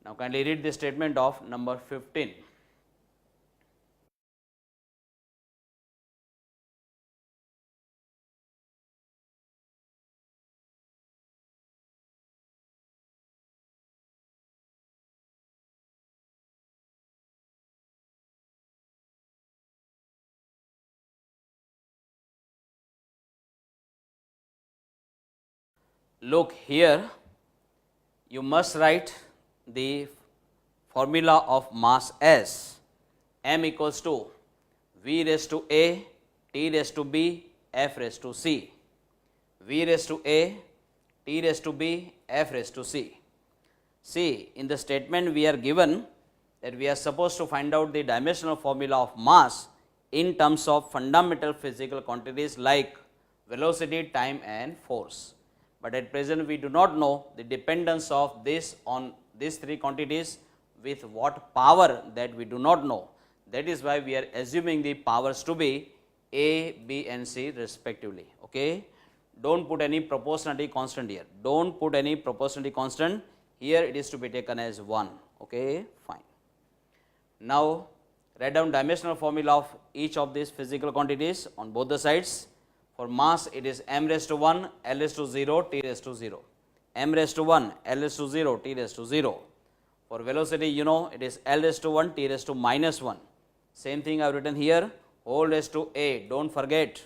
Now, kindly read the statement of number 15. Look here, you must write the formula of mass as m equals to v raised to a, t raised to b, f raised to c. v raised to a, t raised to b, f raised to c. See, in the statement we are given that we are supposed to find out the dimensional formula of mass in terms of fundamental physical quantities like velocity, time and force. But at present we do not know the dependence of this on these three quantities with what power, that we do not know. That is why we are assuming the powers to be A, B and C respectively. Okay? Don't put any proportionality constant here. Don't put any proportionality constant. Here it is to be taken as 1. Okay? Fine. Now, write down dimensional formula of each of these physical quantities on both the sides. For mass, it is m raised to 1, L raised to 0, T raised to 0. M raised to 1, L raised to 0, T raised to 0. For velocity, you know, it is L raised to 1, T raised to minus 1. Same thing I have written here, whole raised to A, don't forget.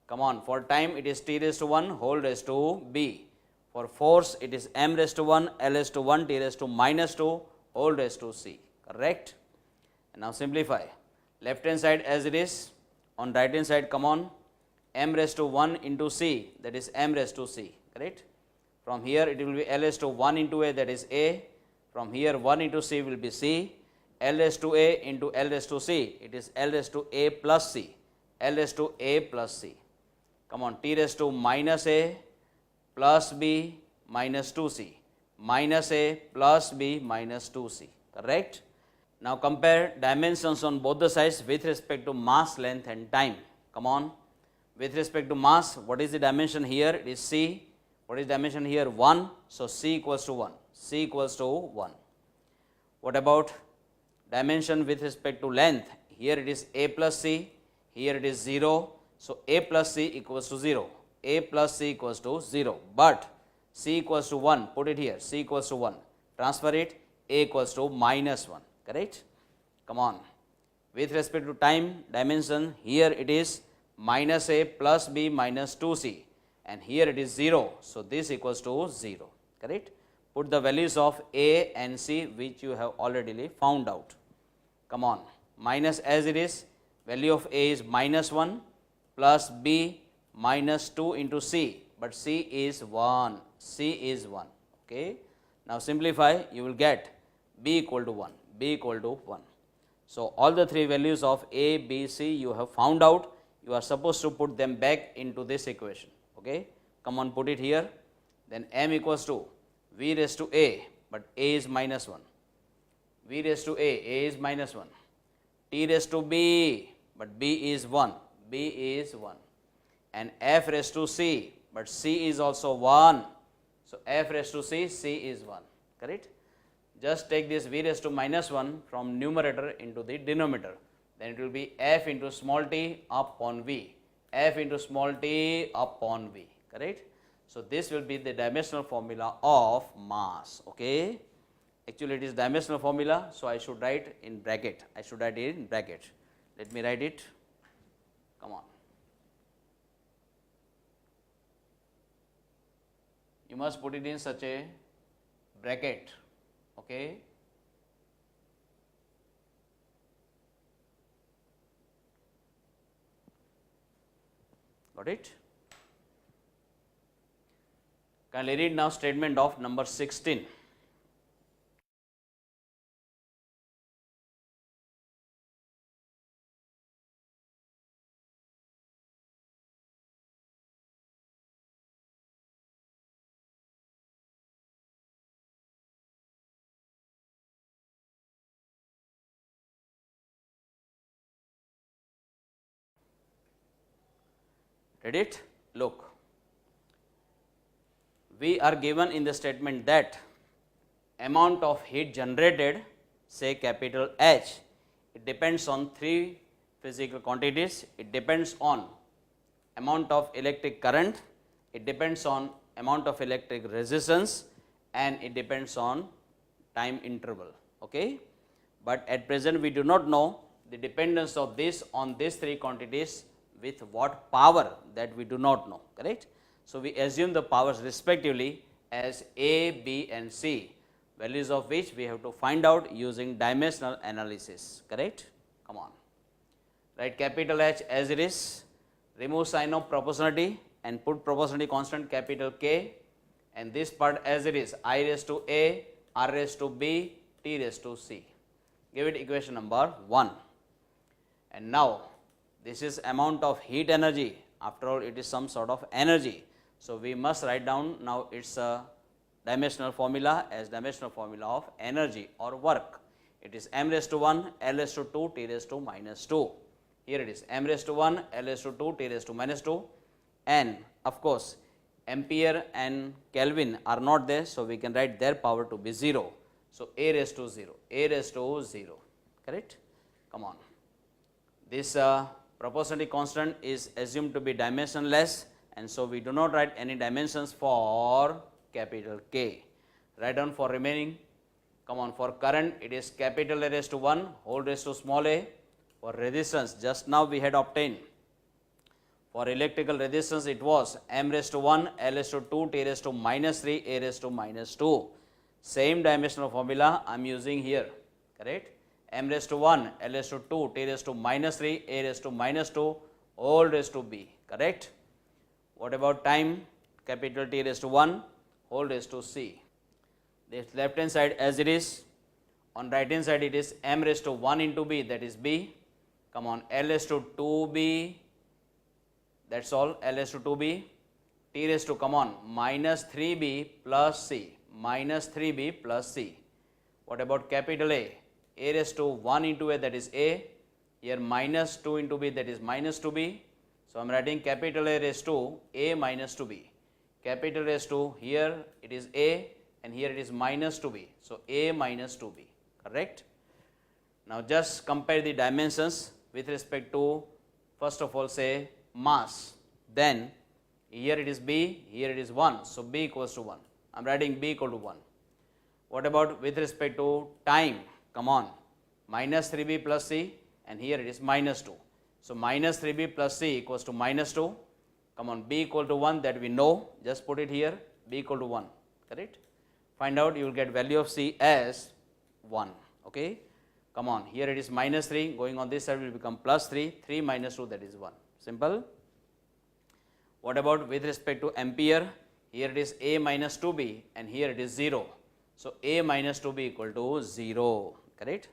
Come on, for time, it is T raised to 1, whole raised to B. For force, it is m raised to 1, L raised to 1, T raised to minus 2, whole raised to C. Correct? And now simplify. Left hand side as it is, on right hand side, come on. M raised to 1 into C, that is m raised to C, correct? From here it will be L raised to 1 into A, that is A. From here 1 into C will be C. L raised to A into L raised to C, it is L raised to A plus C. L raised to A plus C. Come on, T raised to minus A plus B minus 2C. Minus A plus B minus 2C, correct? Now compare dimensions on both the sides with respect to mass, length and time. Come on. With respect to mass, what is the dimension here? It is C. What is dimension here? 1. So, C equals to 1. C equals to 1. What about dimension with respect to length? Here it is A plus C. Here it is 0. So, A plus C equals to 0. A plus C equals to 0. But C equals to 1. Put it here. C equals to 1. Transfer it. A equals to minus 1. Correct? Come on. With respect to time dimension, here it is minus A plus B minus 2C, and here it is 0. So, this equals to 0, correct. Put the values of A and C which you have already found out. Come on, minus as it is, value of A is minus 1 plus B minus 2 into C, but C is 1, C is 1, okay. Now, simplify, you will get B equal to 1, B equal to 1. So, all the three values of A, B, C you have found out. You are supposed to put them back into this equation. Okay? Come on, put it here. Then m equals to v raised to A, but A is minus 1. V raised to A is minus 1. T raised to B, but B is 1. B is 1. And F raised to C, but C is also 1. So, F raised to C, C is 1. Correct? Just take this v raised to minus 1 from numerator into the denominator. Then it will be f into small t upon v, f into small t upon v, correct. So, this will be the dimensional formula of mass, okay. Actually, it is dimensional formula, so I should write in bracket, I should write it in bracket. Let me write it, come on. You must put it in such a bracket, okay. Got it? Kindly read now statement of number 16. Read it? Look. We are given in the statement that amount of heat generated, say capital H, it depends on three physical quantities. It depends on amount of electric current, it depends on amount of electric resistance, and it depends on time interval. Okay? But at present we do not know the dependence of this on these three quantities with what power, that we do not know, correct. So, we assume the powers respectively as A, B and C, values of which we have to find out using dimensional analysis, correct. Come on, write capital H as it is, remove sign of proportionality and put proportionality constant capital K, and this part as it is, I raised to A, R raised to B, T raised to C. Give it equation number 1. And now, this is amount of heat energy, after all it is some sort of energy. So, we must write down now its dimensional formula as dimensional formula of energy or work. It is m raised to 1, L raised to 2, T raised to minus 2. Here it is m raised to 1, L raised to 2, T raised to minus 2, and of course, ampere and Kelvin are not there. So, we can write their power to be 0. So, A raised to 0, A raised to 0, correct. Come on. This proportionality constant is assumed to be dimensionless, and so we do not write any dimensions for capital K. Write down for remaining. Come on, for current it is capital A raised to 1 whole raised to small a. For resistance, just now we had obtained, for electrical resistance it was m raised to 1, L raised to 2, T raised to minus 3, A raised to minus 2. Same dimensional formula I am using here, correct. M raised to 1, L raised to 2, T raised to minus 3, A raised to minus 2, all raised to B, correct. What about time? Capital T raised to 1, whole raised to C. This left hand side as it is, on right hand side it is M raised to 1 into B, that is B. Come on, L raised to 2B, that's all, L raised to 2B. T raised to, come on, minus 3B plus C, minus 3B plus C. What about capital A? A raised to 1 into A, that is A, here minus 2 into B, that is minus 2B. So, I am writing capital A raised to A minus 2B. Capital raised to, here it is A and here it is minus 2B. So, A minus 2B, correct. Now, just compare the dimensions with respect to, first of all say mass, then here it is B, here it is 1. So, B equals to 1. I am writing B equal to 1. What about with respect to time? Come on, minus 3B plus C, and here it is minus 2. So, minus 3B plus C equals to minus 2. Come on, B equal to 1, that we know, just put it here, B equal to 1, correct. Find out, you will get value of C as 1, okay. Come on, here it is minus 3, going on this side will become plus 3, 3 minus 2, that is 1, simple. What about with respect to ampere? Here it is A minus 2B and here it is 0. So, A minus 2B equal to 0, correct.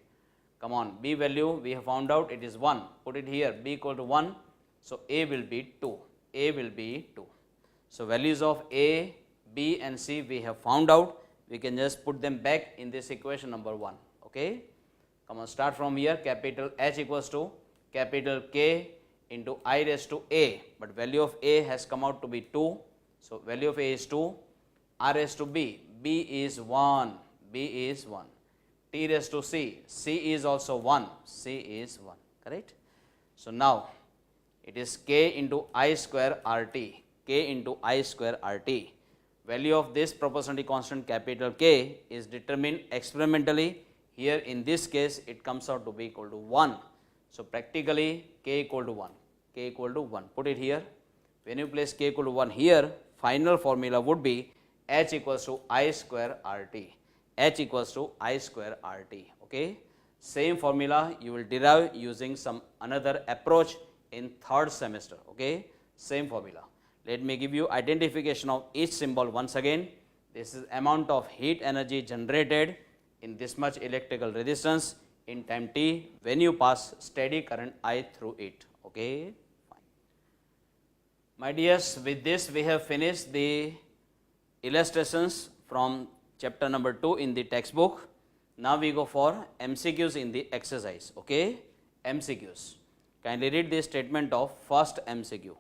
Come on, B value we have found out, it is 1, put it here, B equal to 1. So, A will be 2, A will be 2. So, values of A, B and C we have found out, we can just put them back in this equation number 1, okay. Come on, start from here, capital H equals to capital K into I raised to A, but value of A has come out to be 2. So, value of A is 2, R raised to B, B is 1, B is 1, T raised to C, C is also 1, C is 1, correct. So, now it is K into I square RT, K into I square RT. Value of this proportionality constant capital K is determined experimentally. Here in this case it comes out to be equal to 1. So, practically K equal to 1, K equal to 1, put it here. When you place K equal to 1 here, final formula would be H equals to I square RT, H equals to I square RT, okay. Same formula you will derive using some another approach in third semester, okay. Same formula. Let me give you identification of each symbol once again. This is amount of heat energy generated in this much electrical resistance in time t when you pass steady current I through it, okay. Fine. My dears, with this we have finished the illustrations from chapter number 2 in the textbook. Now we go for MCQs in the exercise, okay. MCQs. Kindly read the statement of first MCQ.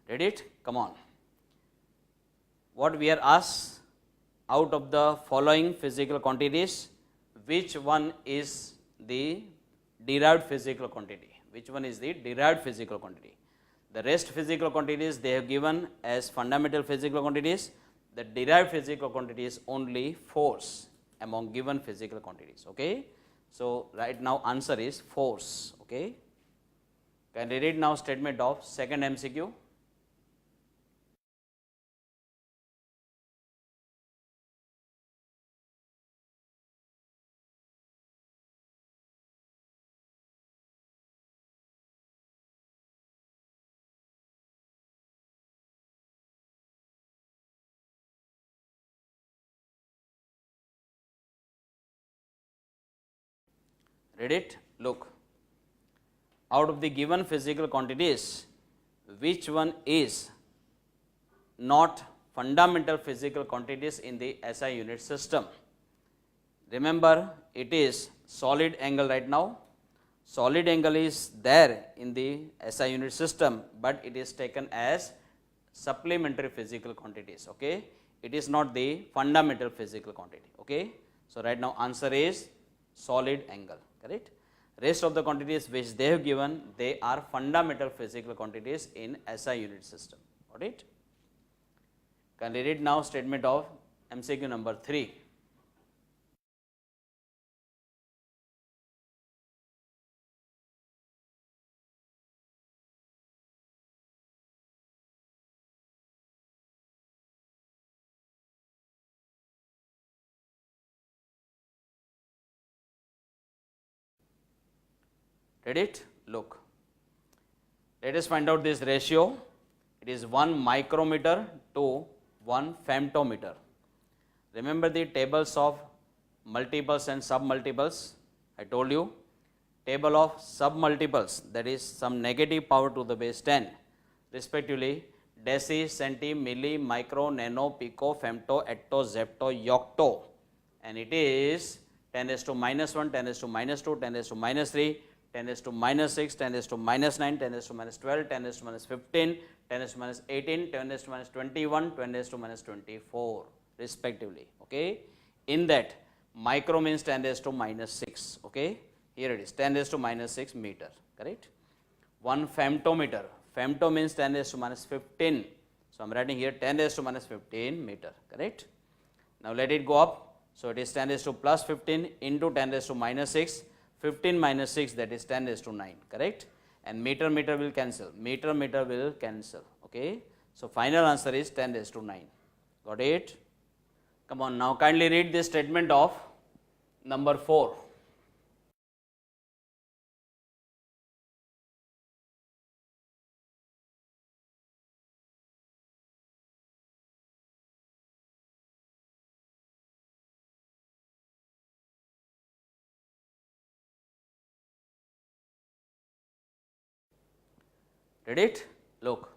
Read it? Come on. What we are asked, out of the following physical quantities, which one is the derived physical quantity? Which one is the derived physical quantity? The rest physical quantities they have given as fundamental physical quantities. The derived physical quantity is only force among given physical quantities. Okay. So, right now answer is force. Okay. Can we read now statement of second MCQ? Read it? Look. Out of the given physical quantities, which one is not fundamental physical quantities in the SI unit system? Remember, it is solid angle right now. Solid angle is there in the SI unit system, but it is taken as supplementary physical quantities. Okay, it is not the fundamental physical quantity. Okay, so right now answer is solid angle. Correct. Rest of the quantities which they have given, they are fundamental physical quantities in SI unit system. Got it? Can we read now statement of MCQ number 3? Read it? Look. Let us find out this ratio. It is 1 micrometer to 1 femtometer. Remember the tables of multiples and submultiples? I told you. Table of submultiples, that is some negative power to the base 10, respectively deci, centi, milli, micro, nano, pico, femto, atto, zepto, yocto, and it is 10 raised to minus 1, 10 raised to minus 2, 10 raised to minus 3, 10 raised to minus 6, 10 raised to minus 9, 10 raised to minus 12, 10 raised to minus 15, 10 raised to minus 18, 10 raised to minus 21, 10 raised to minus 24, respectively. Okay. In that, micro means 10 raised to minus 6. Okay. Here it is 10 raised to minus 6 meter. Correct. 1 femtometer. Femto means 10 raised to minus 15. So I am writing here 10 raised to minus 15 meter. Correct. Now let it go up. So it is 10 raised to plus 15 into 10 raised to minus 6. 15 minus 6, that is 10 raised to 9. Correct. And meter will cancel. Meter will cancel. Okay. So final answer is 10 raised to 9. Got it? Come on, now kindly read this statement of number 4. Read it? Look.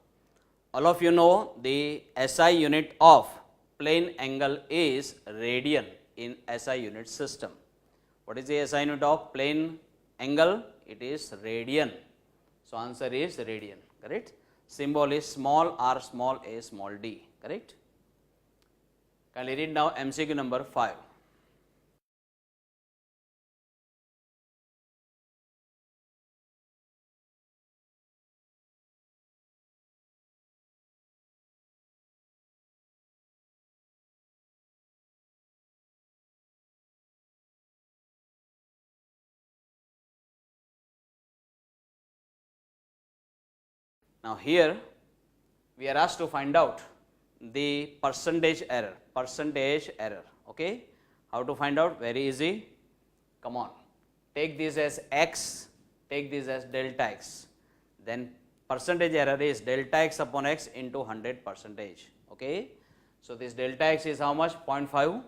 All of you know the SI unit of plane angle is radian in SI unit system. What is the SI unit of plane angle? It is radian. So answer is radian. Correct? Symbol is small r, small a, small d. Correct? Can you read now MCQ number 5? Now here we are asked to find out the percentage error. Okay. How to find out? Very easy. Come on. Take this as x, take this as delta x. Then percentage error is delta x upon x into 100 percentage. Okay. So this delta x is how much? 0.5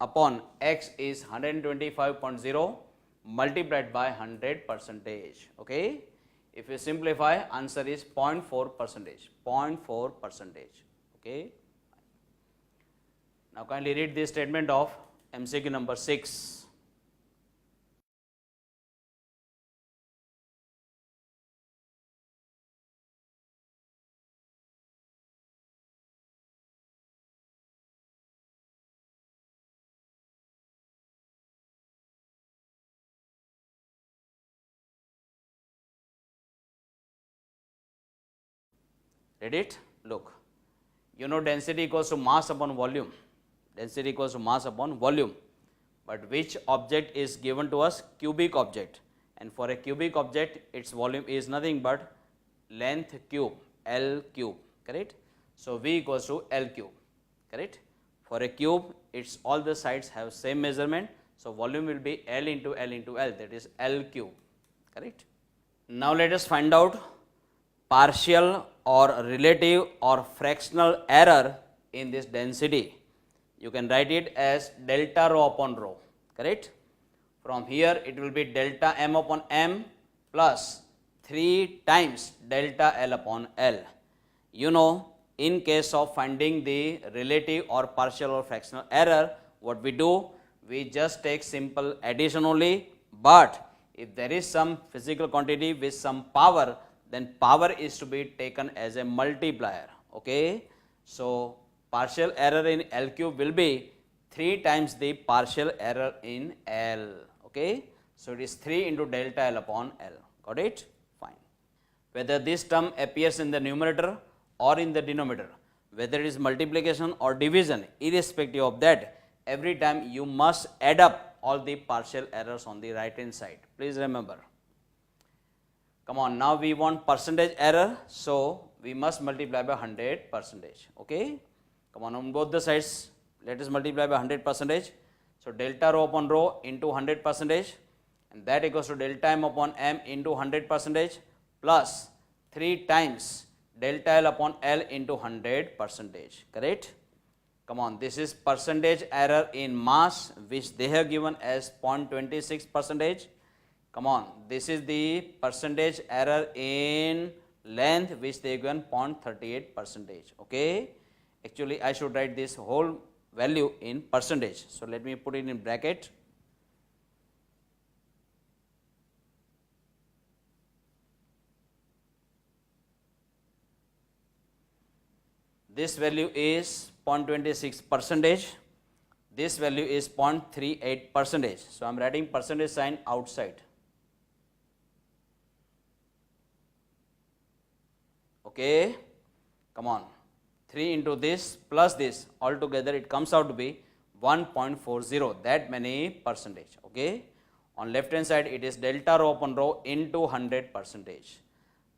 upon x is 125.0 multiplied by 100 percentage. Okay. If you simplify, answer is 0.4 percentage. 0.4 percentage. Okay. Now kindly read this statement of MCQ number 6. Read it? Look. You know density equals to mass upon volume. Density equals to mass upon volume. But which object is given to us? Cubic object. And for a cubic object, its volume is nothing but length cube, L cube, correct? So V equals to L cube, correct? For a cube, its all the sides have same measurement. So volume will be L into L into L, that is L cube, correct? Now let us find out partial or relative or fractional error in this density. You can write it as delta rho upon rho, correct? From here it will be delta m upon m plus 3 times delta L upon L. You know, in case of finding the relative or partial or fractional error, what we do? We just take simple addition only, but if there is some physical quantity with some power, then power is to be taken as a multiplier, okay? So partial error in L cube will be 3 times the partial error in L, okay? So it is 3 into delta L upon L, got it? Fine. Whether this term appears in the numerator or in the denominator, whether it is multiplication or division, irrespective of that, every time you must add up all the partial errors on the right hand side. Please remember. Come on, now we want percentage error, so we must multiply by 100%, okay? Come on both the sides, let us multiply by 100%. So delta rho upon rho into 100%, and that equals to delta m upon m into 100% plus 3 times delta L upon L into 100%, correct? Come on, this is percentage error in mass, which they have given as 0.26%. Come on, this is the percentage error in length, which they have given 0.38%, okay? Actually, I should write this whole value in percentage. So let me put it in bracket. This value is 0.26%. This value is 0.38%. So I am writing percentage sign outside. Okay, come on. 3 into this plus this, altogether it comes out to be 1.40, that many percentage, okay. On left hand side it is delta rho upon rho into 100%.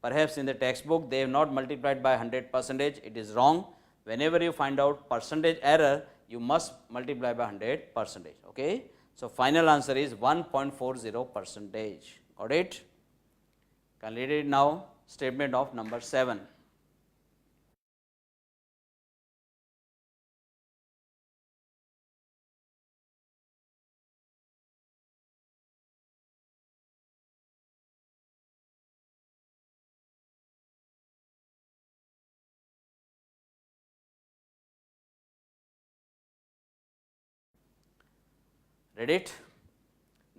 Perhaps in the textbook they have not multiplied by 100%, it is wrong. Whenever you find out percentage error, you must multiply by 100%, okay. So final answer is 1.40%, got it. Can read it now, statement of number 7. Read it?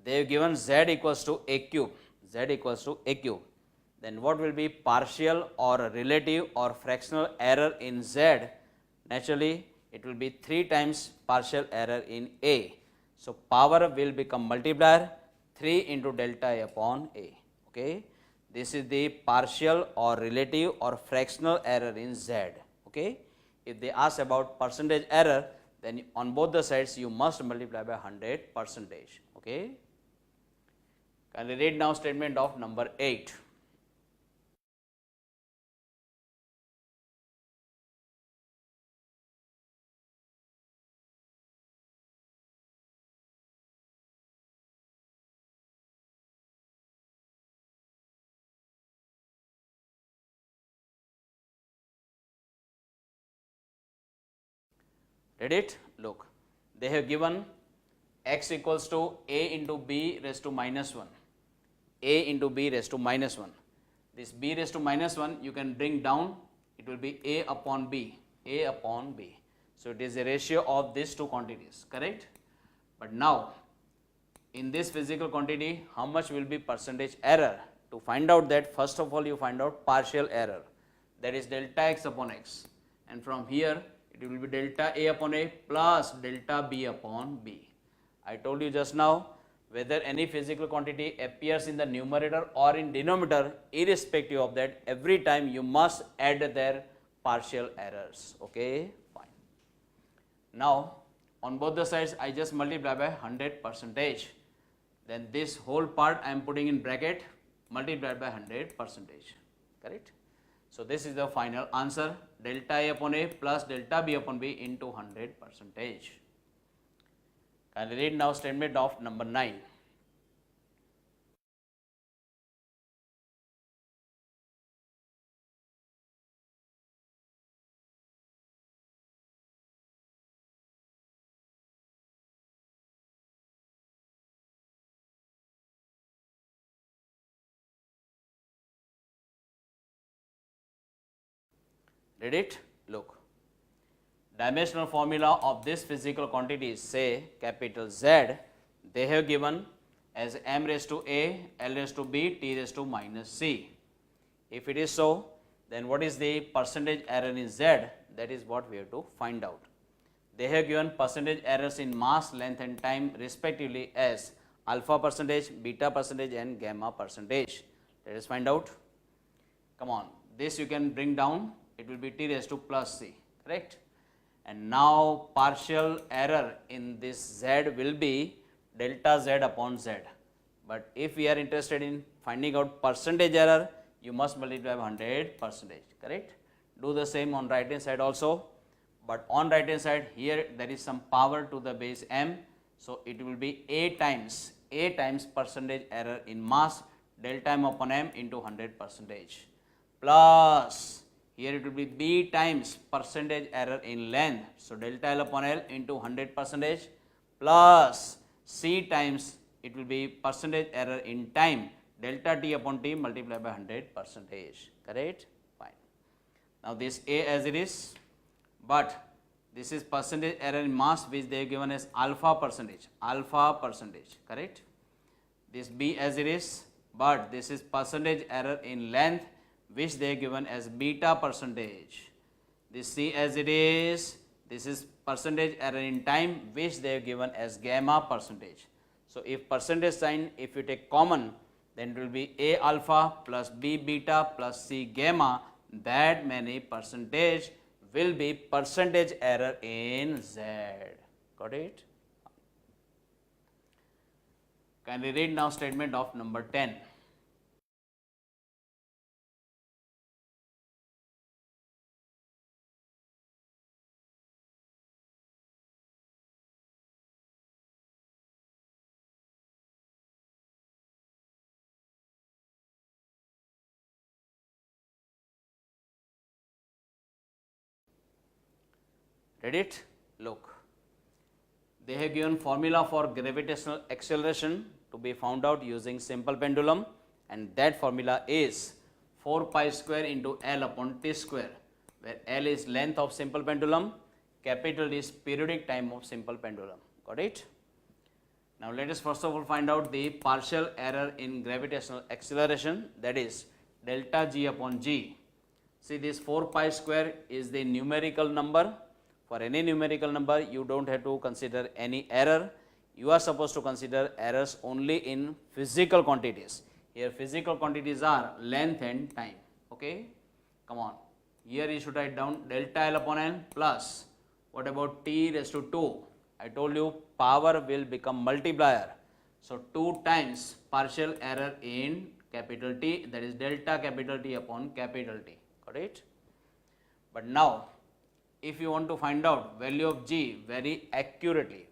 They have given z equals to a cube, z equals to a cube. Then what will be partial or relative or fractional error in z? Naturally, it will be 3 times partial error in a. So power will become multiplier, 3 into delta a upon a, okay. This is the partial or relative or fractional error in z, okay. If they ask about percentage error, then on both the sides you must multiply by 100%, okay. Can we read now statement of number 8? Read it? Look, they have given x equals to a into b raised to minus 1, a into b raised to minus 1. This b raised to minus 1 you can bring down, it will be a upon b, a upon b. So it is a ratio of these two quantities, correct? But now, in this physical quantity, how much will be percentage error? To find out that, first of all you find out partial error, that is delta x upon x, and from here it will be delta a upon a plus delta b upon b. I told you just now, whether any physical quantity appears in the numerator or in denominator, irrespective of that, every time you must add their partial errors. Okay, fine. Now on both the sides I just multiply by 100%. Then this whole part I am putting in bracket, multiplied by 100%. Correct? So this is the final answer, delta A upon A plus delta B upon B into 100%. Can you read now statement of number 9? Read it? Look. Dimensional formula of this physical quantity is, say, capital Z, they have given as m raised to A, L raised to B, T raised to minus C. If it is so, then what is the percentage error in Z? That is what we have to find out. They have given percentage errors in mass, length and time respectively as alpha percentage, beta percentage and gamma percentage. Let us find out. Come on, this you can bring down, it will be T raised to plus C, correct? And now partial error in this Z will be delta Z upon Z. But if we are interested in finding out percentage error, you must multiply by 100%, correct? Do the same on right hand side also. But on right hand side here there is some power to the base m. So it will be A times percentage error in mass, delta m upon m into 100%. Plus here it will be B times percentage error in length. So delta L upon L into 100% plus C times it will be percentage error in time, delta T upon T multiplied by 100%. Correct? Fine. Now this A as it is, but this is percentage error in mass which they have given as alpha percentage, correct? This B as it is, but this is percentage error in length which they are given as beta percentage. This C as it is, this is percentage error in time which they are given as gamma percentage. So if percentage sign, if you take common, then it will be A alpha plus B beta plus C gamma, that many percentage will be percentage error in Z. Got it? Can we read now statement of number 10? Read it? Look. They have given formula for gravitational acceleration to be found out using simple pendulum, and that formula is 4 pi square into L upon T square, where L is length of simple pendulum, capital is periodic time of simple pendulum. Got it? Now let us first of all find out the partial error in gravitational acceleration, that is delta G upon G. See, this 4 pi square is the numerical number. For any numerical number, you don't have to consider any error. You are supposed to consider errors only in physical quantities. Here physical quantities are length and time. Okay? Come on. Here you should write down delta L upon N plus, what about T raised to 2? I told you power will become multiplier. So 2 times partial error in capital T, that is delta capital T upon capital T. Got it? But now, if you want to find out value of G very accurately,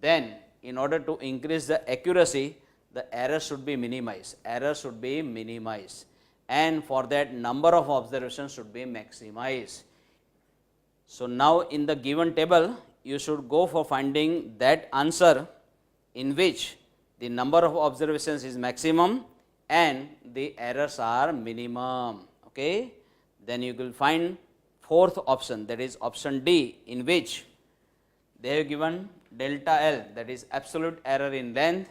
then in order to increase the accuracy, the error should be minimized. And for that, number of observations should be maximized. So now in the given table, you should go for finding that answer in which the number of observations is maximum and the errors are minimum. Okay? Then you will find fourth option, that is option D, in which they have given delta L, that is absolute error in length.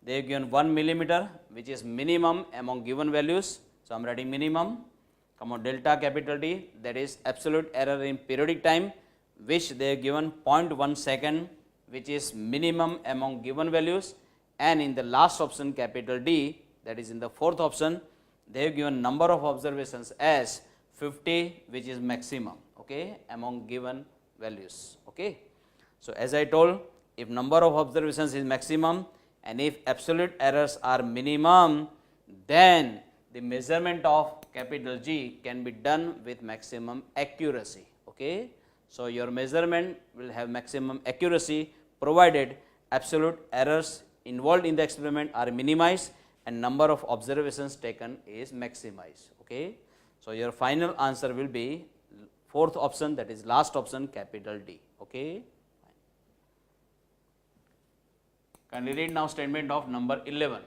They have given 1 millimeter, which is minimum among given values. So I am writing minimum. Come on, delta capital T, that is absolute error in periodic time, which they have given 0.1 second, which is minimum among given values. And in the last option, capital D, that is in the fourth option, they have given number of observations as 50 which is maximum, okay, among given values. Okay. So, as I told, if number of observations is maximum and if absolute errors are minimum, then the measurement of capital G can be done with maximum accuracy. Okay. So, your measurement will have maximum accuracy provided absolute errors involved in the experiment are minimized and number of observations taken is maximized. Okay. So, your final answer will be fourth option, that is last option, capital D. Okay. Can we read now statement of number 11?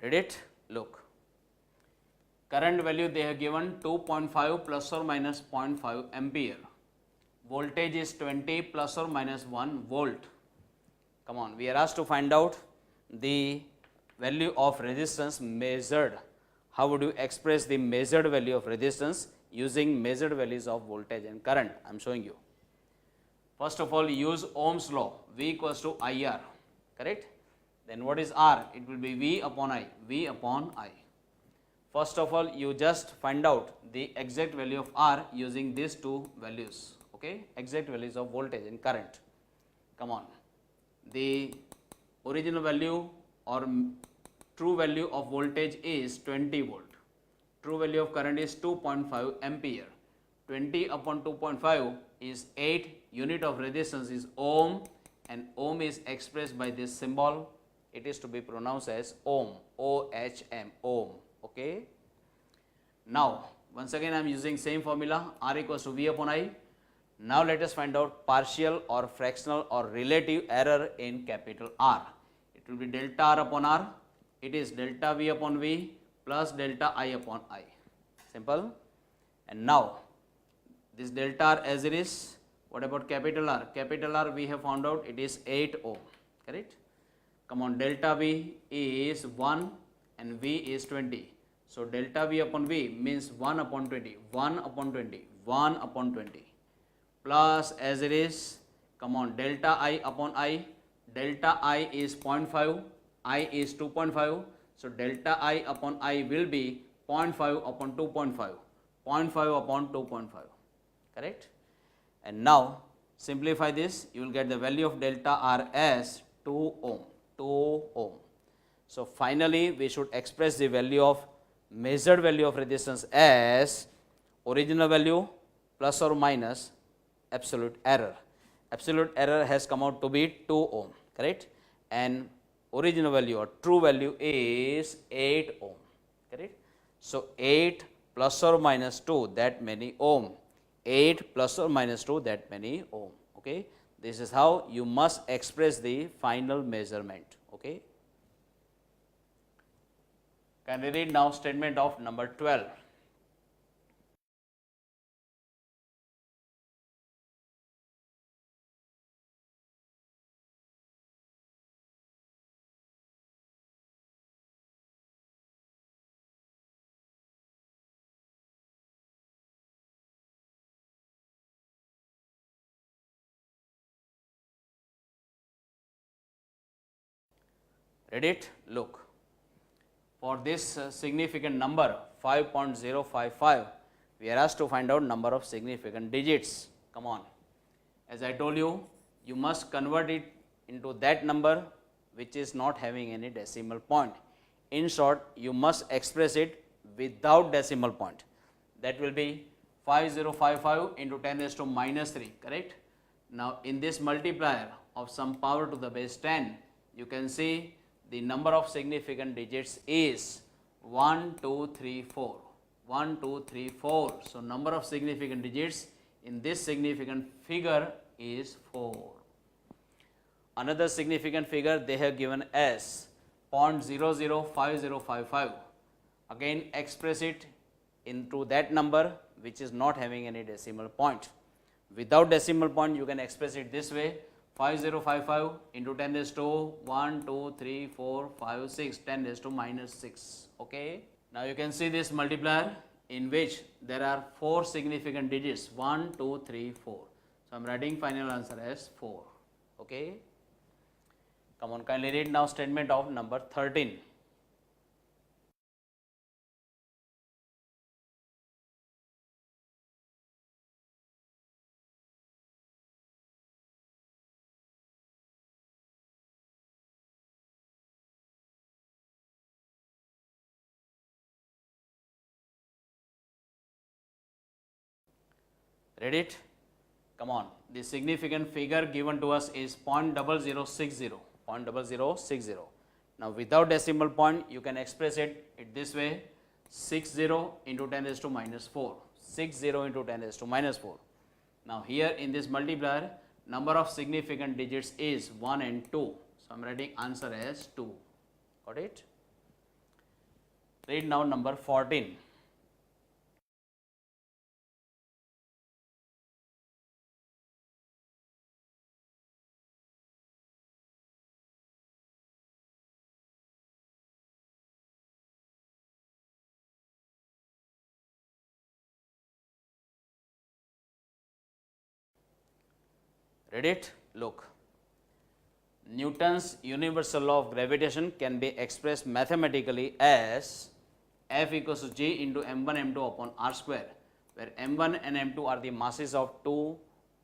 Read it. Look, current value they have given 2.5 plus or minus 0.5 ampere. Voltage is 20 plus or minus 1 volt. Come on, we are asked to find out the value of resistance measured. How would you express the measured value of resistance using measured values of voltage and current? I am showing you. First of all, use Ohm's law, V equals to IR, correct? Then what is R? It will be V upon I, V upon I. First of all, you just find out the exact value of R using these two values, okay? Exact values of voltage and current. Come on. The original value or true value of voltage is 20 volt. True value of current is 2.5 ampere. 20 upon 2.5 is 8. Unit of resistance is ohm, and ohm is expressed by this symbol. It is to be pronounced as ohm, O-H-M, ohm. Okay. Now, once again I am using same formula, R equals to V upon I. Now, let us find out partial or fractional or relative error in capital R. It will be delta R upon R. It is delta V upon V plus delta I upon I. Simple. And now, this delta R as it is. What about capital R? Capital R we have found out it is 8 ohm. Correct? Come on, delta V is 1 and V is 20. So, delta V upon V means 1 upon 20, 1 upon 20, 1 upon 20 plus as it is, come on, delta I upon I, delta I is 0.5, I is 2.5. So, delta I upon I will be 0.5 upon 2.5, 0.5 upon 2.5, correct? And now, simplify this, you will get the value of delta R as 2 ohm, 2 ohm. So, finally, we should express the value of measured value of resistance as original value plus or minus absolute error. Absolute error has come out to be 2 ohm, correct? And original value or true value is 8 ohm, correct? So, 8 plus or minus 2, that many ohm, 8 plus or minus 2, that many ohm. Okay? This is how you must express the final measurement. Okay? Can we read now statement of number 12? Read it? Look. For this significant number 5.055, we are asked to find out number of significant digits. Come on. As I told you, you must convert it into that number which is not having any decimal point. In short, you must express it without decimal point. That will be 5055 into 10 raised to minus 3, correct? Now, in this multiplier of some power to the base 10, you can see the number of significant digits is 1, 2, 3, 4. 1, 2, 3, 4. So, number of significant digits in this significant figure is 4. Another significant figure they have given as 0.005055. Again, express it into that number which is not having any decimal point. Without decimal point, you can express it this way, 5055 into 10 raised to 1, 2, 3, 4, 5, 6, 10 raised to minus 6. Okay. Now you can see this multiplier in which there are 4 significant digits 1, 2, 3, 4. So I am writing final answer as 4. Okay. Come on, kindly read now statement of number 13. Read it? Come on. The significant figure given to us is 0.0060. 0.0060. Now without decimal point, you can express it this way: 60 into 10 raised to minus 4. 60 into 10 raised to minus 4. Now here in this multiplier, number of significant digits is 1 and 2. So I am writing answer as 2. Got it? Read now number 14. Read it? Look. Newton's universal law of gravitation can be expressed mathematically as F equals to G into m1 m2 upon r square, where m1 and m2 are the masses of two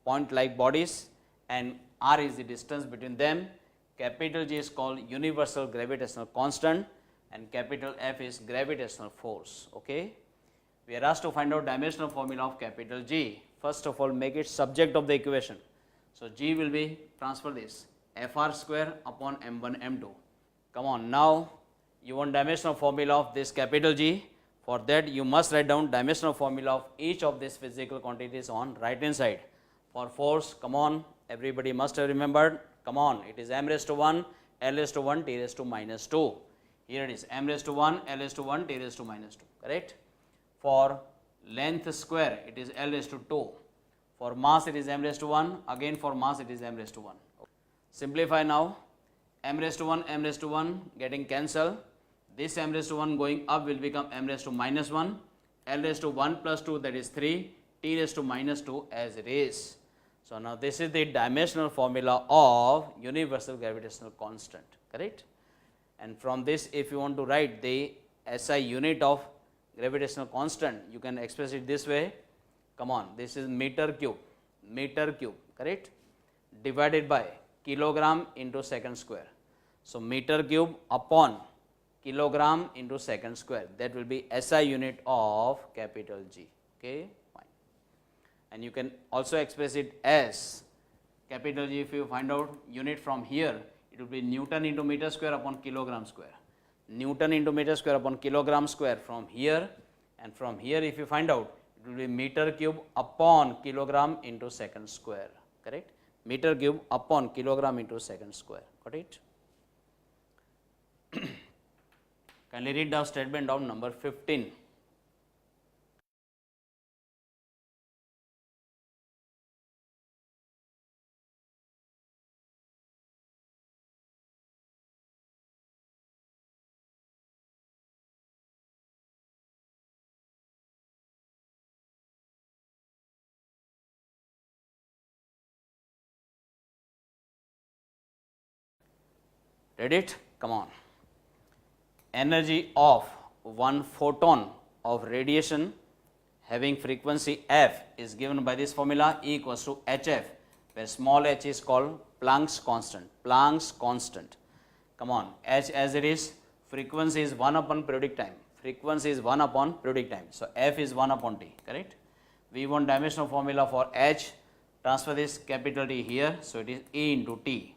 point-like bodies and r is the distance between them. Capital G is called universal gravitational constant and capital F is gravitational force. Okay. We are asked to find out dimensional formula of capital G. First of all, make it subject of the equation. So G will be, transfer this, Fr square upon m1 m2. Come on, now you want dimensional formula of this capital G. For that you must write down dimensional formula of each of these physical quantities on right hand side. For force, come on, everybody must have remembered. Come on, it is m raised to 1, l raised to 1, t raised to minus 2. Here it is m raised to 1, l raised to 1, t raised to minus 2. Correct? For length square, it is l raised to 2. For mass, it is m raised to 1. Again for mass, it is m raised to 1. Simplify now. M raised to 1, m raised to 1 getting cancelled. This m raised to 1 going up will become m raised to minus 1. L raised to 1 plus 2, that is 3. T raised to minus 2 as it is. So now this is the dimensional formula of universal gravitational constant. Correct? And from this, if you want to write the SI unit of gravitational constant, you can express it this way. Come on, this is meter cube, correct? Divided by kilogram into second square. So meter cube upon kilogram into second square. That will be SI unit of capital G. Okay, fine. And you can also express it as capital G. If you find out unit from here, it will be Newton into meter square upon kilogram square. Newton into meter square upon kilogram square from here, and from here if you find out, it will be meter cube upon kilogram into second square. Correct? Meter cube upon kilogram into second square. Got it? Kindly read the statement down number 15. Read it? Come on. Energy of one photon of radiation having frequency f is given by this formula, E equals to hf, where small h is called Planck's constant. Planck's constant. Come on, h as it is, frequency is 1 upon periodic time. Frequency is 1 upon periodic time. So f is 1 upon t. Correct? We want dimensional formula for h. Transfer this capital T here. So it is E into t.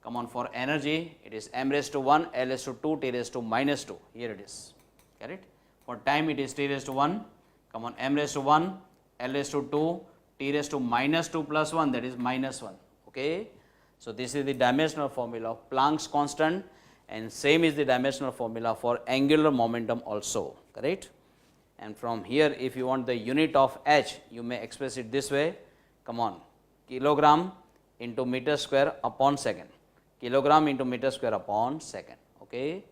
Come on, for energy, it is m raised to 1, l raised to 2, t raised to minus 2. Here it is. Correct? For time, it is t raised to 1. Come on, m raised to 1, l raised to 2, t raised to minus 2 plus 1, that is minus 1. Okay? So this is the dimensional formula of Planck's constant, and same is the dimensional formula for angular momentum also. Correct? And from here, if you want the unit of h, you may express it this way. Come on, kilogram into meter square upon second, kilogram into meter square upon second. Okay.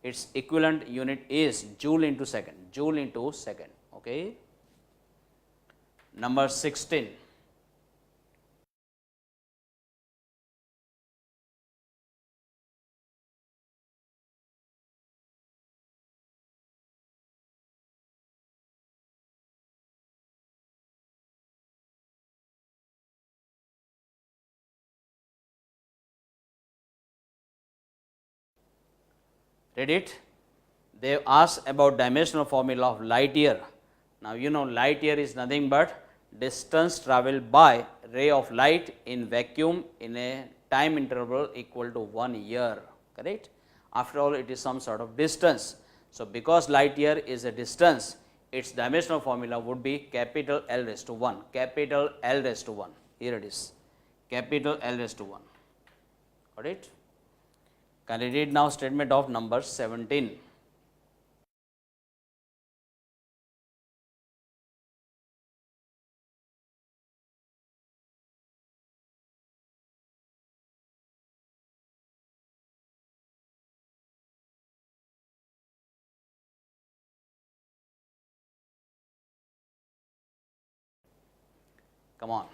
Its equivalent unit is joule into second, joule into second. Okay. Number 16. Read it. They asked about dimensional formula of light year. Now you know light year is nothing but distance travelled by ray of light in vacuum in a time interval equal to 1 year, correct. After all, it is some sort of distance. So because light year is a distance, its dimensional formula would be capital L raised to 1, capital L raised to 1. Here it is, capital L raised to 1. Got it? Can I read now statement of number 17? Come on.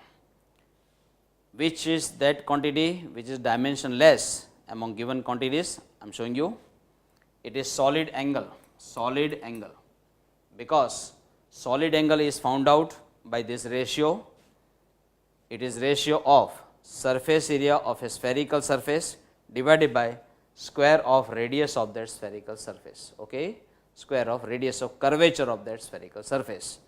Which is that quantity which is dimensionless among given quantities? I am showing you. It is solid angle, because solid angle is found out by this ratio. It is ratio of surface area of a spherical surface divided by square of radius of that spherical surface. Okay, square of radius of curvature of that spherical surface.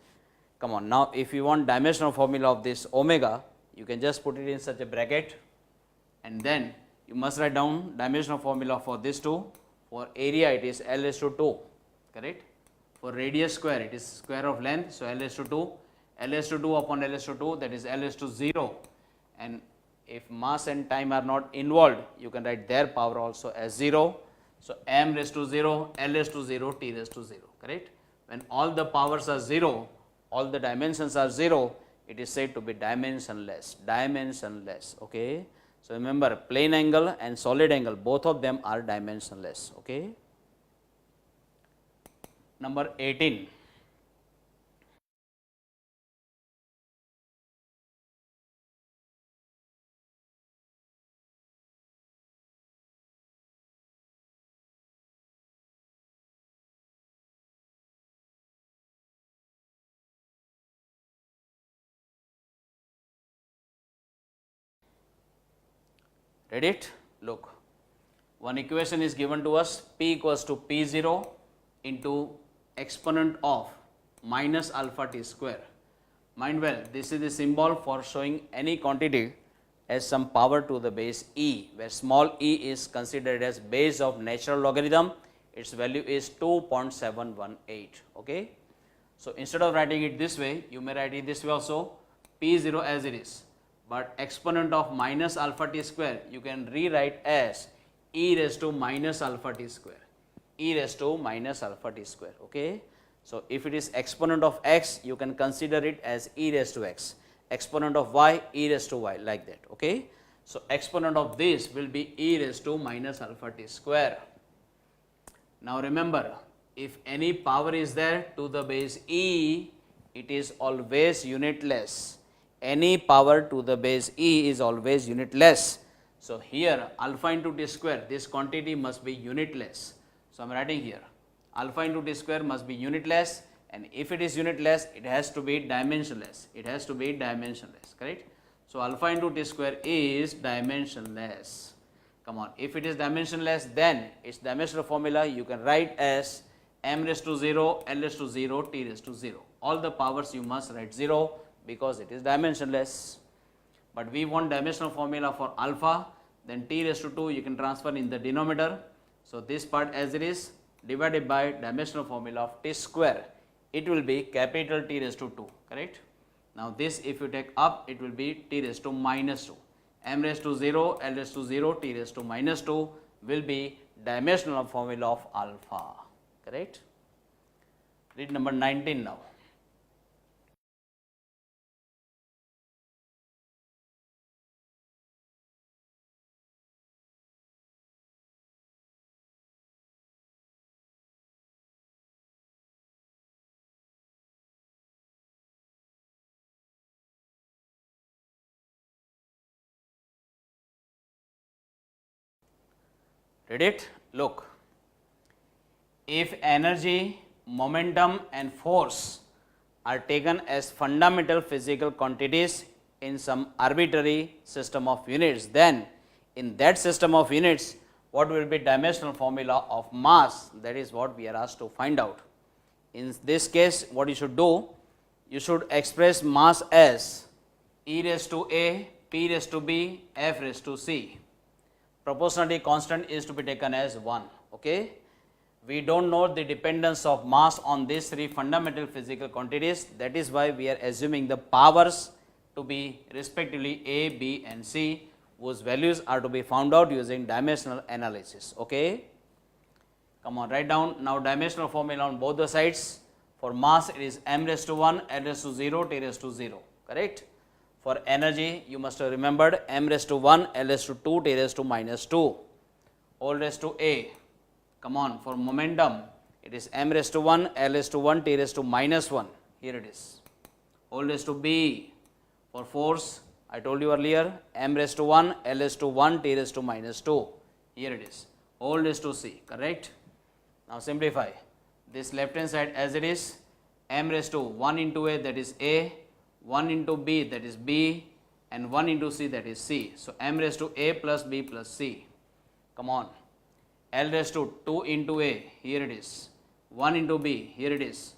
Come on, now if you want dimensional formula of this omega, you can just put it in such a bracket, and then you must write down dimensional formula for this two. For area it is L raised to 2, correct. For radius square it is square of length, so L raised to 2, L raised to 2 upon L raised to 2, that is L raised to 0. And if mass and time are not involved, you can write their power also as 0. So m raised to 0, L raised to 0, T raised to 0, correct. When all the powers are 0, all the dimensions are 0, it is said to be dimensionless, okay. So remember, plane angle and solid angle, both of them are dimensionless, okay. Number 18. Read it? Look, one equation is given to us, P equals to P0 into exponent of minus alpha t square. Mind well, this is the symbol for showing any quantity as some power to the base e, where small e is considered as base of natural logarithm. Its value is 2.718. Okay. So instead of writing it this way, you may write it this way also, P0 as it is. But exponent of minus alpha t square you can rewrite as e raised to minus alpha t square, e raised to minus alpha t square. Okay. So if it is exponent of x, you can consider it as e raised to x, exponent of y, e raised to y, like that. Okay. So exponent of this will be e raised to minus alpha t square. Now remember, if any power is there to the base e, it is always unitless. Any power to the base e is always unitless. So here alpha into t square, this quantity must be unitless. So I am writing here alpha into t square must be unitless, and if it is unitless, it has to be dimensionless. It has to be dimensionless, correct? So alpha into t square is dimensionless. Come on, if it is dimensionless, then its dimensional formula you can write as m raised to 0, L raised to 0, T raised to 0. All the powers you must write 0 because it is dimensionless. But we want dimensional formula for alpha, then T raised to 2 you can transfer in the denominator. So this part as it is divided by dimensional formula of t square, it will be capital T raised to 2, correct? Now this if you take up, it will be T raised to minus 2. M raised to 0, L raised to 0, T raised to minus 2 will be dimensional formula of alpha, correct? Read number 19 now. Read it? Look. If energy, momentum and force are taken as fundamental physical quantities in some arbitrary system of units, then in that system of units, what will be dimensional formula of mass? That is what we are asked to find out. In this case, what you should do? You should express mass as E raised to A, P raised to B, F raised to C. Proportionality constant is to be taken as 1. Okay? We don't know the dependence of mass on these three fundamental physical quantities. That is why we are assuming the powers to be respectively A, B and C, whose values are to be found out using dimensional analysis. Okay? Come on, write down now dimensional formula on both the sides. For mass, it is m raised to 1, l raised to 0, t raised to 0. Correct? For energy, you must have remembered m raised to 1, l raised to 2, t raised to minus 2, all raised to a. Come on, for momentum, it is m raised to 1, l raised to 1, t raised to minus 1. Here it is. All raised to b. For force, I told you earlier, m raised to 1, l raised to 1, t raised to minus 2. Here it is. All raised to c. Correct? Now simplify. This left hand side as it is, m raised to 1 into a, that is a, 1 into b, that is b, and 1 into c, that is c. So m raised to a plus b plus c. Come on. L raised to 2 into a, here it is. 1 into b, here it is.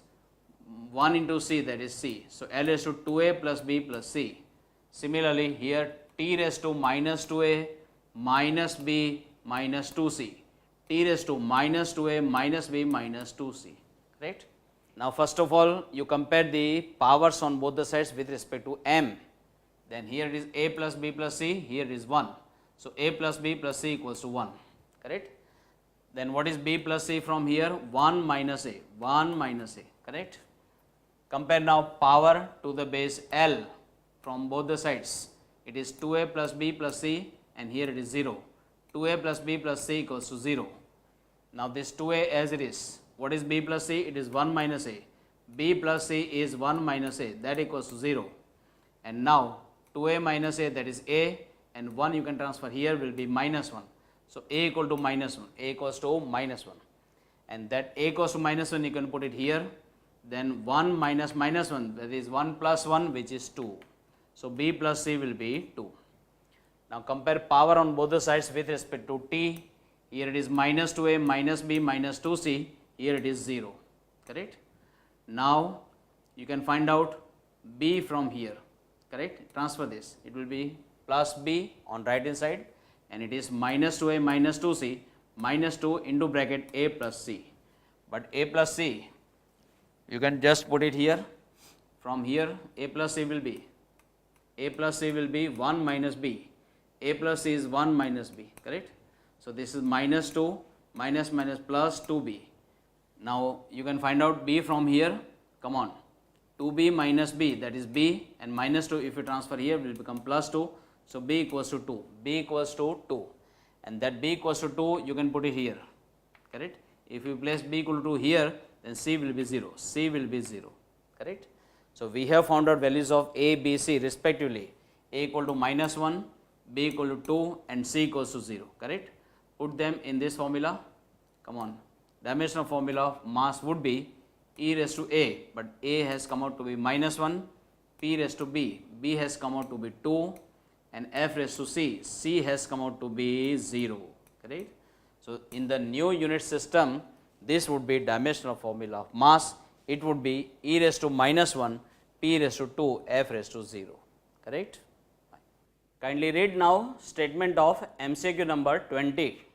1 into c, that is c. So L raised to 2a plus b plus c. Similarly, here t raised to minus 2a minus b minus 2c. T raised to minus 2a minus b minus 2c. Right? Now, first of all, you compare the powers on both the sides with respect to m. Then here it is a plus b plus c, here it is 1. So a plus b plus c equals to 1. Correct? Then what is b plus c from here? 1 minus a, 1 minus a. Correct? Compare now power to the base L from both the sides. It is 2a plus b plus c, and here it is 0. 2a plus b plus c equals to 0. Now this 2a as it is. What is b plus c? It is 1 minus a. b plus c is 1 minus a, that equals to 0. And now 2a minus a, that is a, and 1 you can transfer here, will be minus 1. So a equal to minus 1, a equals to minus 1. And that a equals to minus 1 you can put it here. Then 1 minus minus 1, that is 1 plus 1, which is 2. So b plus c will be 2. Now compare power on both the sides with respect to t. Here it is minus 2a minus b minus 2c, here it is 0. Correct? Now you can find out b from here. Correct? Transfer this. It will be plus b on right hand side, and it is minus 2a minus 2c minus 2 into bracket a plus c. But a plus c, you can just put it here. From here, a plus c will be 1 minus b. A plus c is 1 minus b. Correct? So this is minus 2 minus minus plus 2b. Now you can find out b from here. Come on. 2b minus b, that is b, and minus 2 if you transfer here will become plus 2. So b equals to 2. B equals to 2. And that b equals to 2 you can put it here. Correct? If you place b equal to 2 here, then c will be 0. C will be 0. Correct? So we have found out values of a, b, c respectively. A equal to minus 1, b equal to 2, and c equals to 0. Correct? Put them in this formula. Come on. Dimensional formula of mass would be e raised to a, but a has come out to be minus 1, p raised to b, b has come out to be 2, and f raised to c, c has come out to be 0. Correct? So in the new unit system, this would be dimensional formula of mass. It would be e raised to minus 1, p raised to 2, f raised to 0. Correct? Kindly read now statement of MCQ number 20.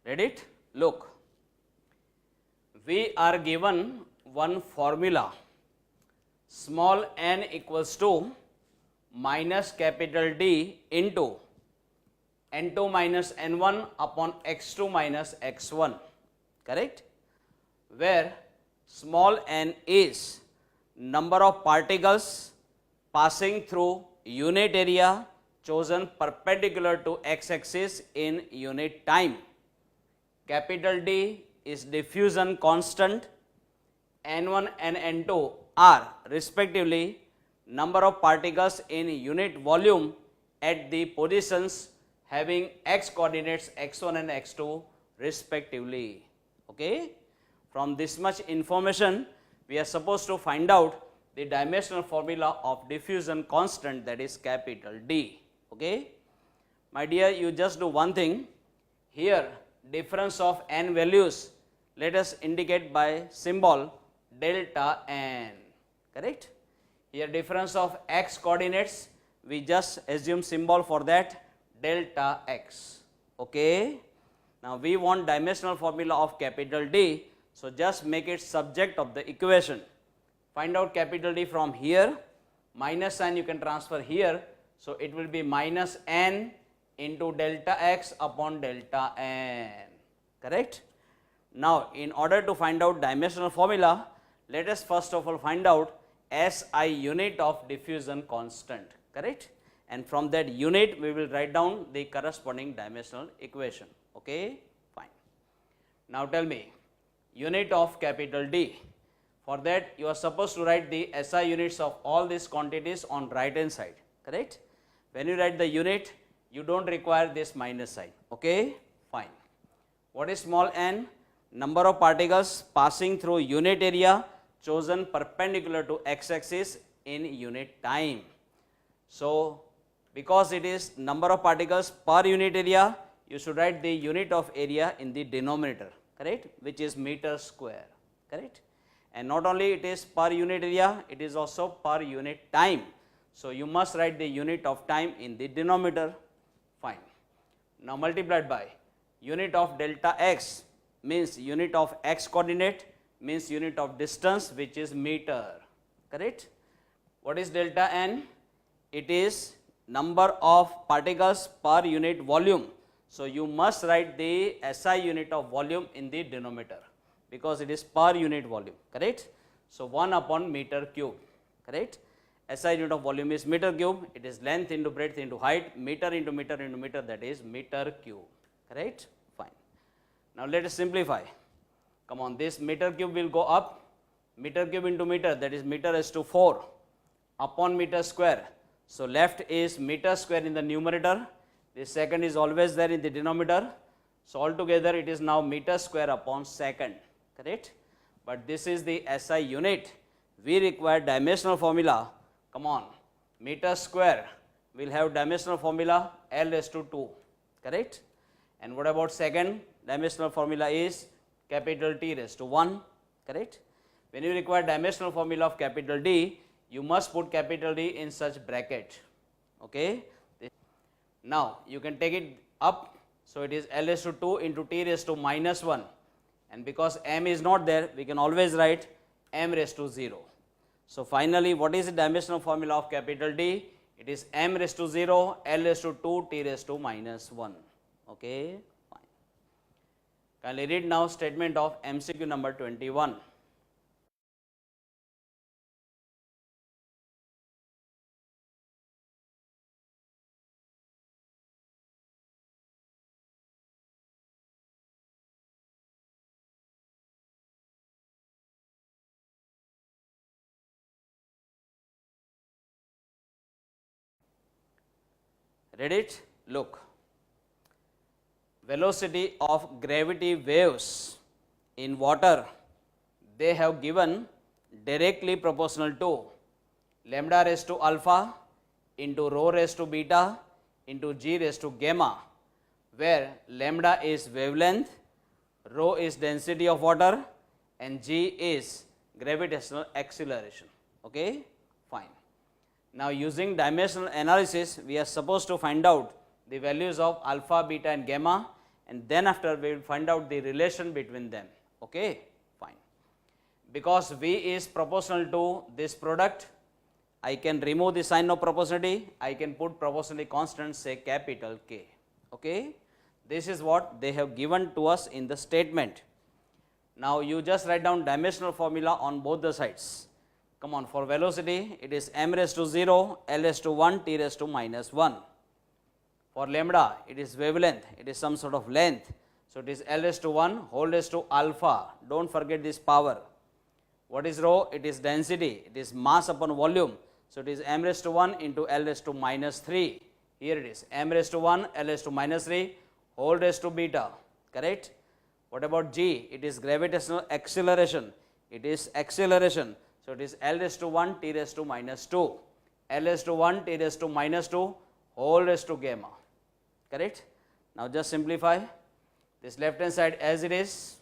Read it? Look, we are given one formula, small n equals to minus capital D into n2 minus n1 upon x2 minus x1, correct? Where small n is number of particles passing through unit area chosen perpendicular to x-axis in unit time. Capital D is diffusion constant. N1 and N2 are respectively number of particles in unit volume at the positions having x coordinates x1 and x2 respectively. Okay? From this much information, we are supposed to find out the dimensional formula of diffusion constant, that is capital D. Okay? My dear, you just do one thing. Here, difference of n values, let us indicate by symbol delta n. Correct? Here, difference of x coordinates, we just assume symbol for that delta x. Okay? Now, we want dimensional formula of capital D, so just make it subject of the equation. Find out capital D from here, minus sign you can transfer here, so it will be minus n into delta x upon delta n. Correct? Now, in order to find out dimensional formula, let us first of all find out SI unit of diffusion constant. Correct? And from that unit, we will write down the corresponding dimensional equation. Okay? Fine. Now, tell me, unit of capital D. For that, you are supposed to write the SI units of all these quantities on right hand side. Correct? When you write the unit, you don't require this minus sign. Okay? Fine. What is small n? Number of particles passing through unit area chosen perpendicular to x-axis in unit time. So, because it is number of particles per unit area, you should write the unit of area in the denominator, correct, which is meter square, correct. And not only it is per unit area, it is also per unit time. So, you must write the unit of time in the denominator. Fine. Now, multiplied by unit of delta x means unit of x coordinate means unit of distance, which is meter, correct. What is delta n? It is number of particles per unit volume. So, you must write the SI unit of volume in the denominator because it is per unit volume, correct. So, 1 upon meter cube, correct. SI unit of volume is meter cube, it is length into breadth into height, meter into meter into meter, that is meter cube, correct. Fine. Now, let us simplify. Come on, this meter cube will go up, meter cube into meter, that is meter is to 4 upon meter square. So, left is meter square in the numerator, the second is always there in the denominator. So, altogether it is now meter square upon second, correct. But this is the SI unit, we require dimensional formula. Come on, meter square will have dimensional formula L raised to 2, correct. And what about second dimensional formula is capital T raised to 1, correct. When you require dimensional formula of capital D, you must put capital D in such bracket, okay. Now, you can take it up, so it is L raised to 2 into T raised to minus 1, and because M is not there, we can always write M raised to 0. So, finally, what is the dimensional formula of capital D? It is M raised to 0, L raised to 2, T raised to minus 1, okay. Fine. Kindly read now statement of MCQ number 21. Read it? Look. Velocity of gravity waves in water, they have given directly proportional to lambda raised to alpha into rho raised to beta into g raised to gamma, where lambda is wavelength, rho is density of water, and g is gravitational acceleration. Okay? Fine. Now, using dimensional analysis, we are supposed to find out the values of alpha, beta and gamma, and then after we will find out the relation between them. Okay? Fine. Because V is proportional to this product, I can remove the sign of proportionality, I can put proportionality constant, say capital K. Okay? This is what they have given to us in the statement. Now, you just write down dimensional formula on both the sides. Come on, for velocity it is m raised to 0, l raised to 1, t raised to minus 1. For lambda it is wavelength, it is some sort of length. So it is l raised to 1 whole raised to alpha. Don't forget this power. What is rho? It is density, it is mass upon volume. So it is m raised to 1 into l raised to minus 3. Here it is m raised to 1, l raised to minus 3 whole raised to beta. Correct? What about g? It is gravitational acceleration. It is acceleration. So it is l raised to 1, t raised to minus 2. L raised to 1, t raised to minus 2 whole raised to gamma. Correct? Now just simplify this left hand side as it is.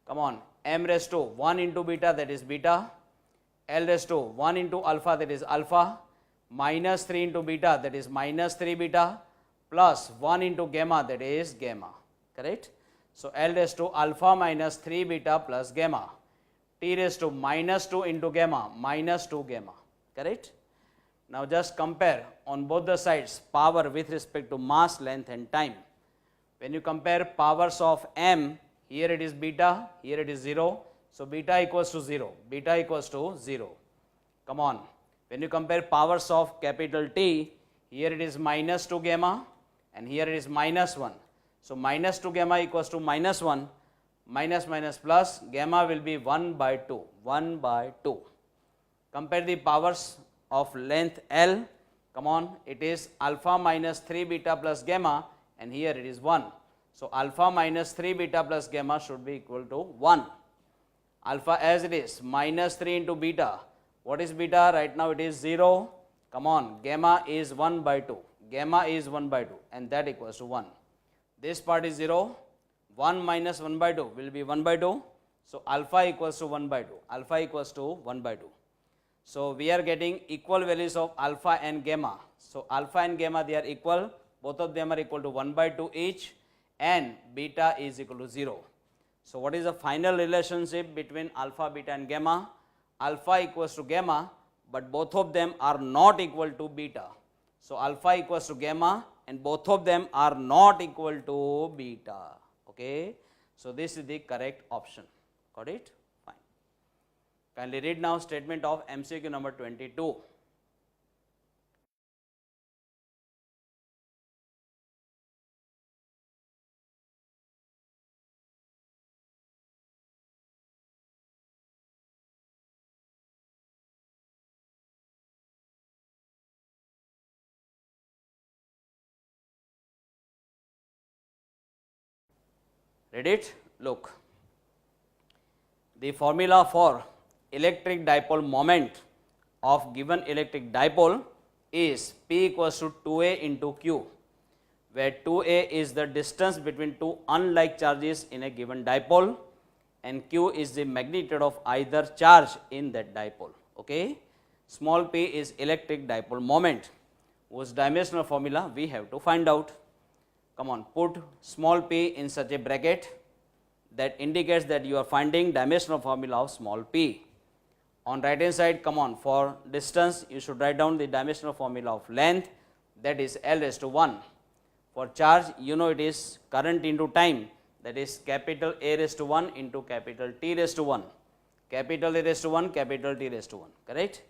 Come on, m raised to 1 into beta, that is beta, l raised to 1 into alpha, that is alpha, minus 3 into beta, that is minus 3 beta, plus 1 into gamma, that is gamma. Correct? So l raised to alpha minus 3 beta plus gamma, t raised to minus 2 into gamma, minus 2 gamma. Correct? Now just compare on both the sides power with respect to mass, length and time. When you compare powers of m, here it is beta, here it is 0. So beta equals to 0, beta equals to 0. Come on. When you compare powers of capital T, here it is minus 2 gamma and here it is minus 1. So minus 2 gamma equals to minus 1, minus minus plus, gamma will be 1 by 2, 1 by 2. Compare the powers of length L. Come on, it is alpha minus 3 beta plus gamma and here it is 1. So alpha minus 3 beta plus gamma should be equal to 1. Alpha as it is minus 3 into beta. What is beta? Right now it is 0. Come on, gamma is 1 by 2. Gamma is 1 by 2 and that equals to 1. This part is 0. 1 minus 1 by 2 will be 1 by 2. So alpha equals to 1 by 2. Alpha equals to 1 by 2. So we are getting equal values of alpha and gamma. So alpha and gamma, they are equal. Both of them are equal to 1 by 2 each and beta is equal to 0. So what is the final relationship between alpha, beta and gamma? Alpha equals to gamma, but both of them are not equal to beta. So alpha equals to gamma and both of them are not equal to beta. Okay. So this is the correct option. Got it? Fine. Kindly read now statement of MCQ number 22. Read it? Look. The formula for electric dipole moment of given electric dipole is P equals to 2A into Q, where 2A is the distance between two unlike charges in a given dipole and Q is the magnitude of either charge in that dipole. Okay? Small p is electric dipole moment, whose dimensional formula we have to find out. Come on, put small p in such a bracket that indicates that you are finding dimensional formula of small p. On right hand side, come on, for distance you should write down the dimensional formula of length, that is L raised to 1. For charge, you know it is current into time, that is capital A raised to 1 into capital T raised to 1. Capital A raised to 1, capital T raised to 1, correct?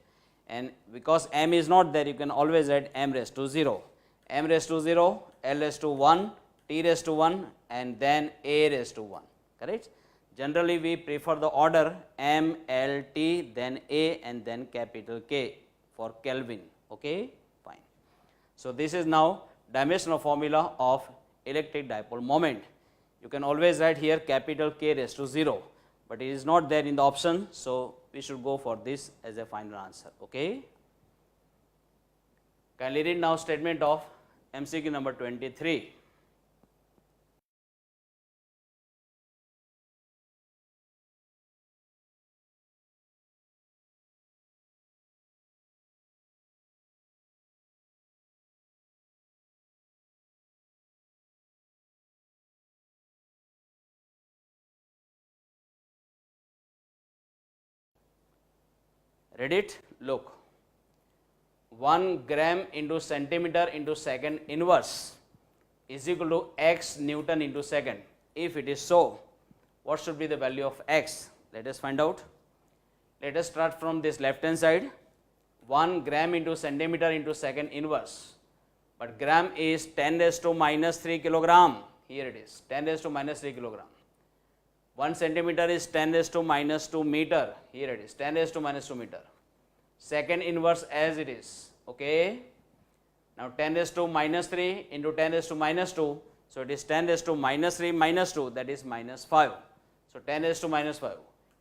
And because m is not there, you can always add m raised to 0. M raised to 0, L raised to 1, T raised to 1 and then A raised to 1, correct? Generally we prefer the order M, L, T, then A and then capital K for Kelvin, okay? Fine. So this is now dimensional formula of electric dipole moment. You can always write here capital K raised to 0, but it is not there in the option, so we should go for this as a final answer, okay? Kindly read now statement of MCQ number 23. Read it? Look. 1 gram into centimeter into second inverse is equal to x Newton into second. If it is so, what should be the value of x? Let us find out. Let us start from this left hand side. 1 gram into centimeter into second inverse. But gram is 10 raised to minus 3 kilogram. Here it is, 10 raised to minus 3 kilogram. 1 centimeter is 10 raised to minus 2 meter. Here it is, 10 raised to minus 2 meter. Second inverse as it is. Okay. Now 10 raised to minus 3 into 10 raised to minus 2. So it is 10 raised to minus 3 minus 2, that is minus 5. So 10 raised to minus 5.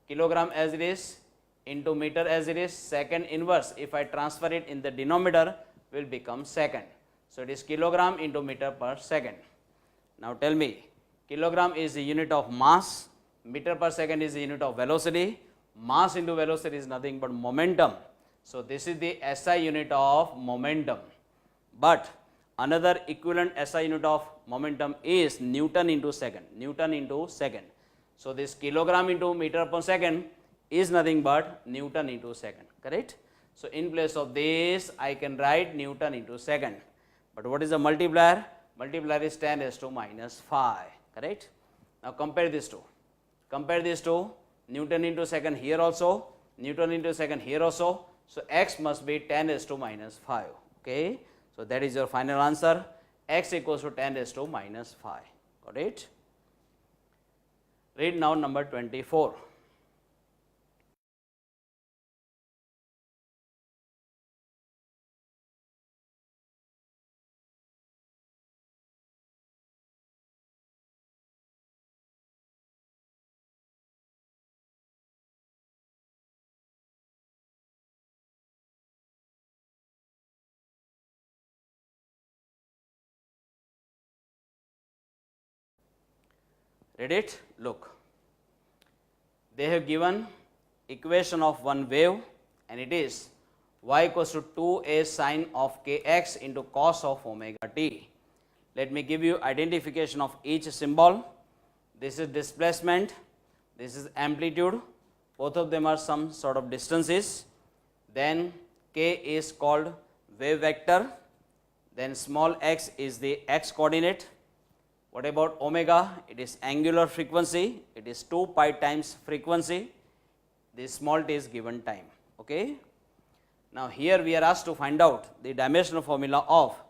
Kilogram as it is into meter as it is. Second inverse, if I transfer it in the denominator, will become second. So it is kilogram into meter per second. Now tell me, kilogram is the unit of mass, meter per second is the unit of velocity. Mass into velocity is nothing but momentum. So this is the SI unit of momentum. But another equivalent SI unit of momentum is Newton into second. Newton into second. So this kilogram into meter per second is nothing but Newton into second. Correct? So in place of this, I can write Newton into second. But what is the multiplier? Multiplier is 10 raised to minus 5. Correct? Now compare these two. Compare these two. Newton into second here also. Newton into second here also. So x must be 10 raised to minus 5. Okay. So that is your final answer. X equals to 10 raised to minus 5. Got it? Read now number 24. Read it? Look. They have given equation of one wave and it is y equals to 2a sine of kx into cos of omega t. Let me give you identification of each symbol. This is displacement, this is amplitude, both of them are some sort of distances. Then k is called wave vector, then small x is the x coordinate. What about omega? It is angular frequency, it is 2 pi times frequency, this small t is given time. Okay. Now here we are asked to find out the dimensional formula of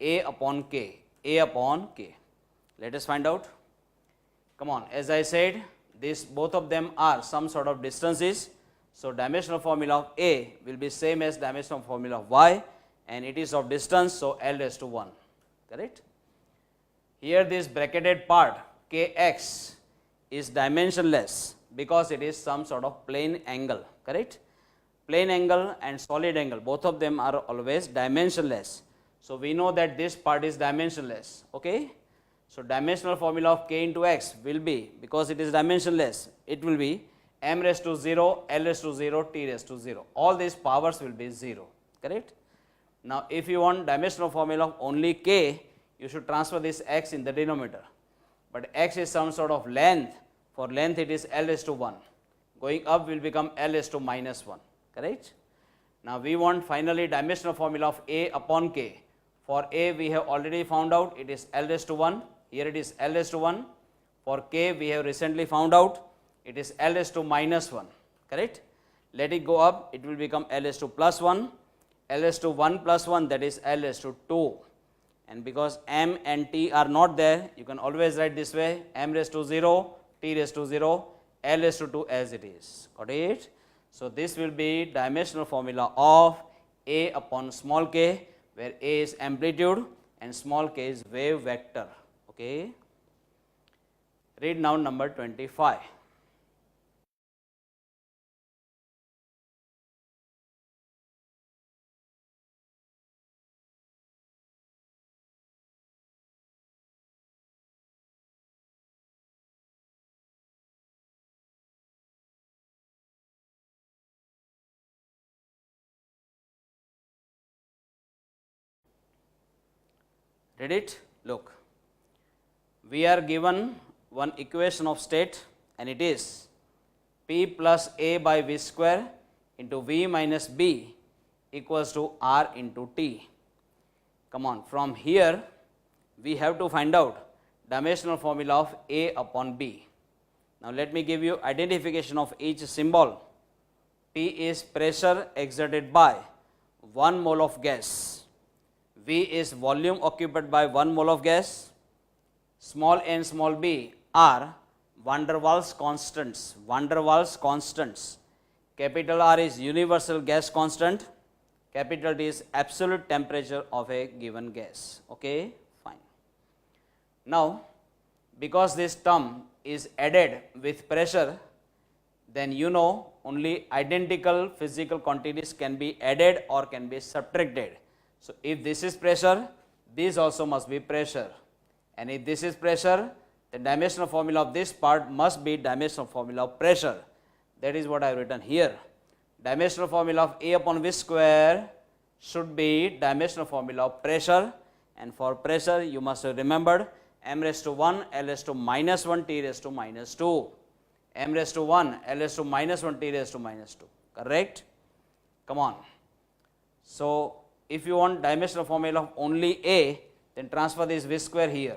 A upon K, A upon K. Let us find out. Come on, as I said, this both of them are some sort of distances. So dimensional formula of A will be same as dimensional formula of Y and it is of distance, so L raised to 1. Correct? Here this bracketed part Kx is dimensionless because it is some sort of plane angle. Correct? Plane angle and solid angle, both of them are always dimensionless. So we know that this part is dimensionless. Okay? So dimensional formula of k into x will be, because it is dimensionless, it will be m raised to 0, l raised to 0, t raised to 0. All these powers will be 0. Correct? Now if you want dimensional formula of only k, you should transfer this x in the denominator. But x is some sort of length. For length it is l raised to 1. Going up will become l raised to minus 1. Correct? Now we want finally dimensional formula of A upon K. For A we have already found out it is L raised to 1. Here it is L raised to 1. For K we have recently found out it is L raised to minus 1. Correct? Let it go up, it will become L raised to plus 1. L raised to 1 plus 1, that is L raised to 2. And because m and t are not there, you can always write this way, m raised to 0, t raised to 0, L raised to 2 as it is. Got it? So this will be dimensional formula of A upon small k, where A is amplitude and small k is wave vector. Okay. Read now number 25. Read it? Look. We are given one equation of state and it is P plus A by V square into V minus B equals to R into T. Come on, from here we have to find out dimensional formula of A upon B. Now let me give you identification of each symbol. P is pressure exerted by 1 mole of gas. V is volume occupied by 1 mole of gas. Small n, small b are van der Waals constants. Van der Waals constants. Capital R is universal gas constant. Capital T is absolute temperature of a given gas. Okay, fine. Now, because this term is added with pressure, then you know only identical physical quantities can be added or can be subtracted. So, if this is pressure, this also must be pressure, and if this is pressure, the dimensional formula of this part must be dimensional formula of pressure. That is what I have written here. Dimensional formula of A upon V square should be dimensional formula of pressure, and for pressure you must have remembered m raised to 1, L raised to minus 1, T raised to minus 2. M raised to 1, L raised to minus 1, T raised to minus 2. Correct? Come on. So, if you want dimensional formula of only A, then transfer this V square here.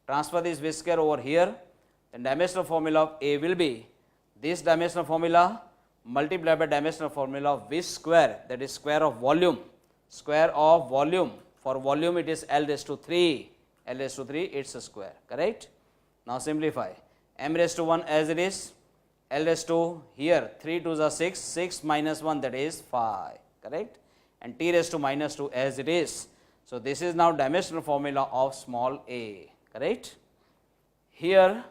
Transfer this V square over here, then dimensional formula of A will be this dimensional formula multiplied by dimensional formula of V square, that is square of volume. Square of volume. For volume it is L raised to 3. L raised to 3, it's a square. Correct? Now simplify. M raised to 1 as it is. L raised to here 3 2s are 6. 6 minus 1, that is 5. Correct? And T raised to minus 2 as it is. So this is now dimensional formula of small a. Correct? Here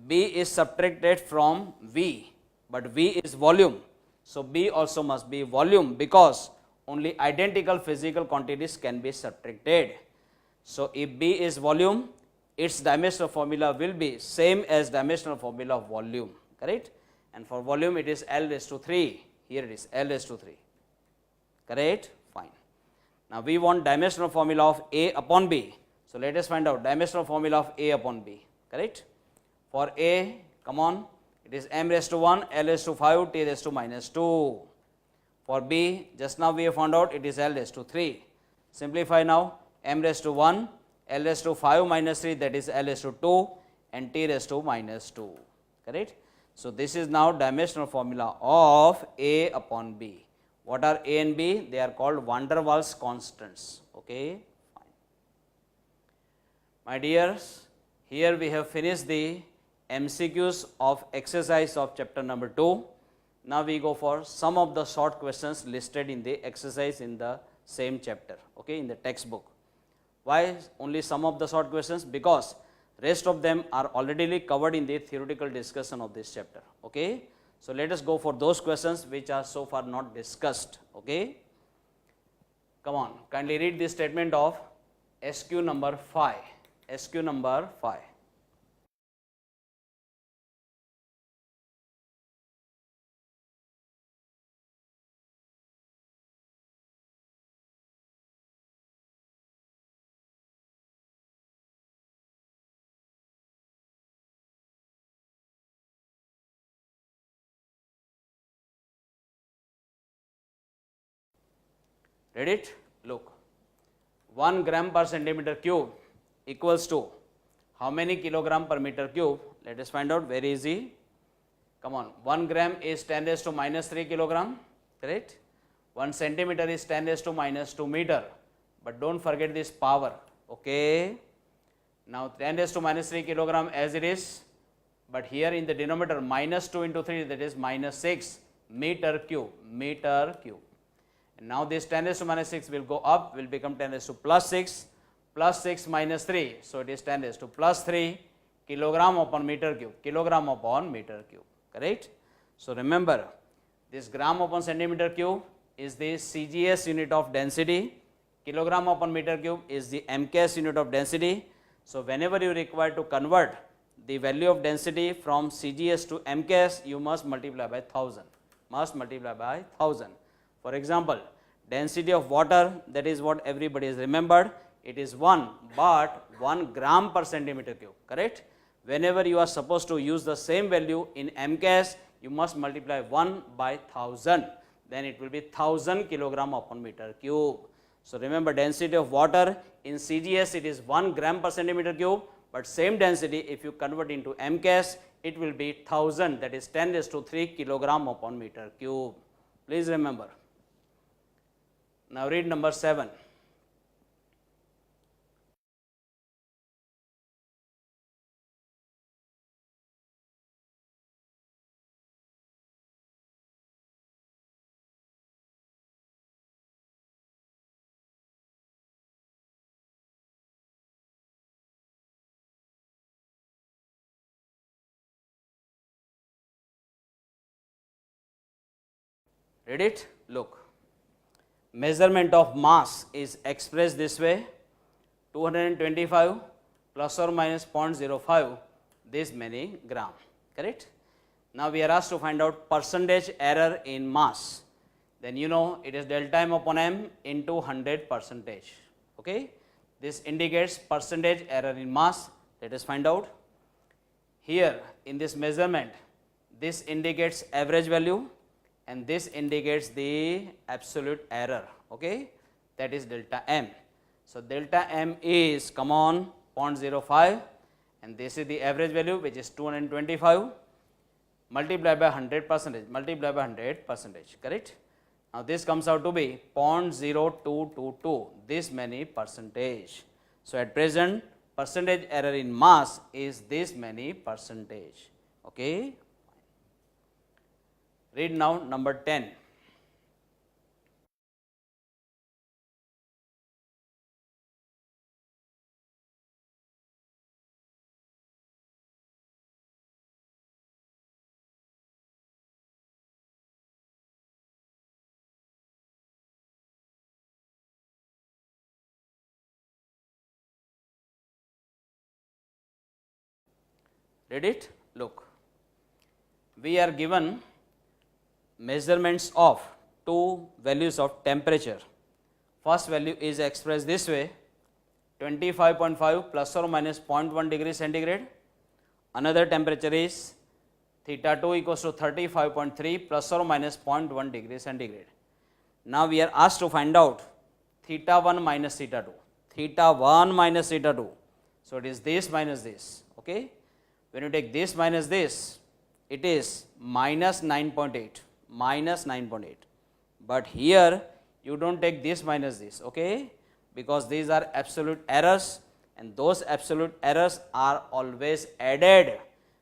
B is subtracted from V, but V is volume. So B also must be volume, because only identical physical quantities can be subtracted. So if B is volume, its dimensional formula will be same as dimensional formula of volume. Correct? And for volume it is L raised to 3. Here it is L raised to 3. Correct? Fine. Now we want dimensional formula of A upon B. So let us find out dimensional formula of A upon B. Correct? For A, come on, it is m raised to 1, L raised to 5, T raised to minus 2. For B, just now we have found out it is L raised to 3. Simplify now, m raised to 1, L raised to 5 minus 3, that is L raised to 2, and T raised to minus 2. Correct? So this is now dimensional formula of A upon B. What are A and B? They are called van der Waals constants. Okay, fine. My dears, here we have finished the MCQs of exercise of chapter number 2. Now we go for some of the short questions listed in the exercise in the same chapter, okay, in the textbook. Why only some of the short questions? Because rest of them are already covered in the theoretical discussion of this chapter. Okay. So let us go for those questions which are so far not discussed. Okay. Come on, kindly read this statement of SQ number 5. SQ number 5. Read it? Look, 1 gram per centimeter cube equals to how many kilogram per meter cube? Let us find out, very easy. Come on, 1 gram is 10 raised to minus 3 kilogram, correct? 1 centimeter is 10 raised to minus 2 meter, but don't forget this power, okay? Now 10 raised to minus 3 kilogram as it is, but here in the denominator minus 2 into 3, that is minus 6 meter cube, meter cube. And now this 10 raised to minus 6 will go up, will become 10 raised to plus 6 minus 3. So it is 10 raised to plus 3 kilogram upon meter cube, kilogram upon meter cube, correct? So remember, this gram upon centimeter cube is the CGS unit of density, kilogram upon meter cube is the MKS unit of density. So whenever you require to convert the value of density from CGS to MKS, you must multiply by 1000, must multiply by 1000. For example, density of water, that is what everybody has remembered, it is 1, but 1 gram per centimeter cube, correct? Whenever you are supposed to use the same value in MKS, you must multiply 1 by 1000, then it will be 1000 kilogram upon meter cube. So remember, density of water in CGS it is 1 gram per centimeter cube, but same density if you convert into MKS, it will be 1000, that is 10 raised to 3 kilogram upon meter cube. Please remember. Now read number 7. Read it? Look. Measurement of mass is expressed this way: 225 plus or minus 0.05 this many gram. Correct? Now we are asked to find out percentage error in mass. Then you know it is delta m upon m into 100%. Okay? This indicates percentage error in mass. Let us find out. Here in this measurement, this indicates average value and this indicates the absolute error. Okay? That is delta m. So delta m is, come on, 0.05 and this is the average value, which is 225 multiplied by 100%, multiplied by 100%. Correct? Now this comes out to be 0.0222, this many percentage. So at present, percentage error in mass is this many percentage. Okay? Read now number 10. Read it? Look. We are given measurements of two values of temperature. First value is expressed this way: 25.5 plus or minus 0.1 degree centigrade. Another temperature is theta 2 equals to 35.3 plus or minus 0.1 degree centigrade. Now we are asked to find out theta 1 minus theta 2. Theta 1 minus theta 2. So it is this minus this. Okay? When you take this minus this, it is minus 9.8. Minus 9.8. But here you don't take this minus this. Okay? Because these are absolute errors and those absolute errors are always added.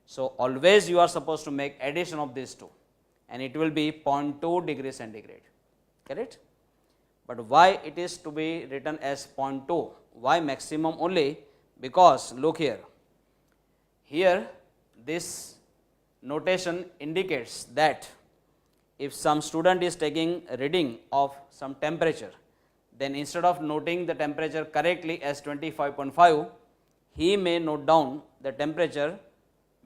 So always you are supposed to make addition of these two and it will be 0.2 degree centigrade. Correct? But why it is to be written as 0.2? Why maximum only? Because look here. Here this notation indicates that if some student is taking a reading of some temperature, then instead of noting the temperature correctly as 25.5, he may note down the temperature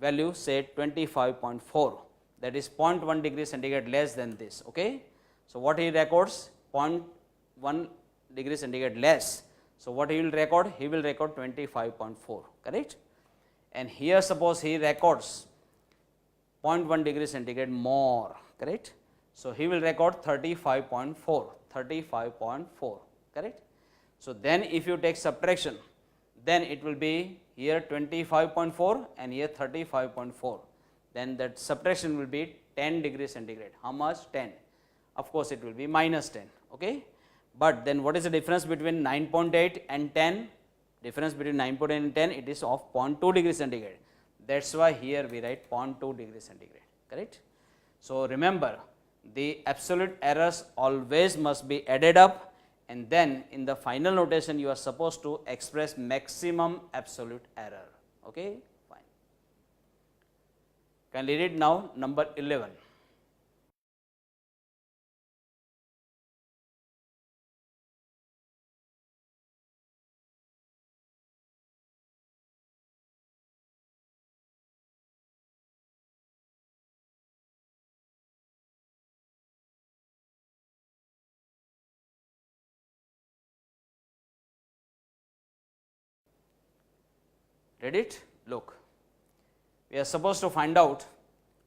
value, say 25.4, that is 0.1 degree centigrade less than this. Okay? So what he records? 0.1 degree centigrade less. So what he will record? He will record 25.4. Correct? And here suppose he records 0.1 degree centigrade more. Correct? So he will record 35.4. 35.4. Correct? So then if you take subtraction, then it will be here 25.4 and here 35.4. Then that subtraction will be 10 degree centigrade. How much? 10. Of course it will be minus 10. Okay? But then what is the difference between 9.8 and 10? Difference between 9.8 and 10, it is of 0.2 degree centigrade. That's why here we write 0.2 degree centigrade. Correct? So remember, the absolute errors always must be added up and then in the final notation you are supposed to express maximum absolute error. Okay? Fine. Kindly read now number 11. Read it? Look. We are supposed to find out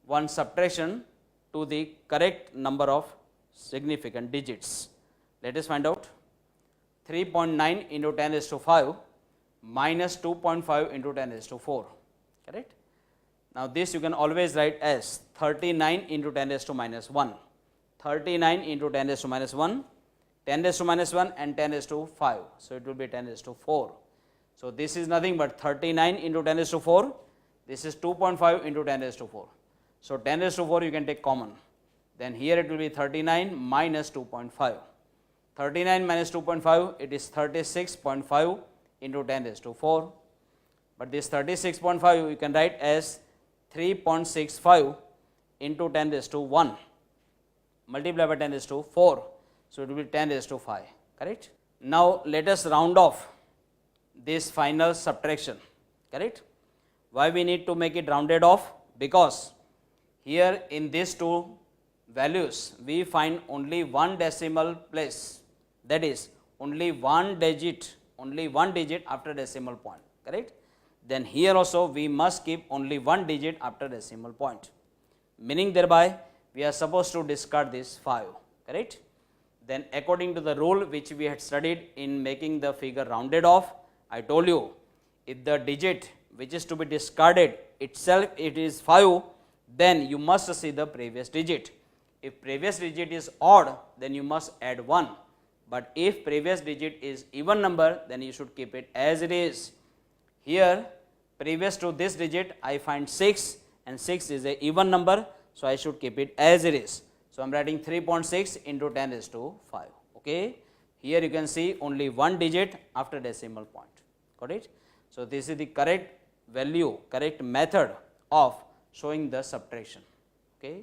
one subtraction to the correct number of significant digits. Let us find out. 3.9 into 10 raised to 5 minus 2.5 into 10 raised to 4. Correct? Now this you can always write as 39 into 10 raised to minus 1 39 into 10 raised to minus 1, 10 raised to minus 1 and 10 raised to 5. So, it will be 10 raised to 4. So, this is nothing but 39 into 10 raised to 4, this is 2.5 into 10 raised to 4. So, 10 raised to 4 you can take common, then here it will be 39 minus 2.5. 39 minus 2.5, it is 36.5 into 10 raised to 4, but this 36.5 you can write as 3.65 into 10 raised to 1 multiply by 10 raised to 4. So, it will be 10 raised to 5, correct. Now, let us round off this final subtraction, correct. Why we need to make it rounded off? Because here in these two values we find only one decimal place, that is only one digit after decimal point, correct. Then here also we must keep only one digit after decimal point, meaning thereby we are supposed to discard this 5, correct. Then according to the rule which we had studied in making the figure rounded off, I told you if the digit which is to be discarded itself it is 5, then you must see the previous digit. If previous digit is odd, then you must add 1, but if previous digit is even number, then you should keep it as it is. Here previous to this digit I find 6 and 6 is a even number, so I should keep it as it is. So, I am writing 3.6 into 10 raised to 5, okay. Here you can see only one digit after decimal point, got it. So, this is the correct value, correct method of showing the subtraction, okay.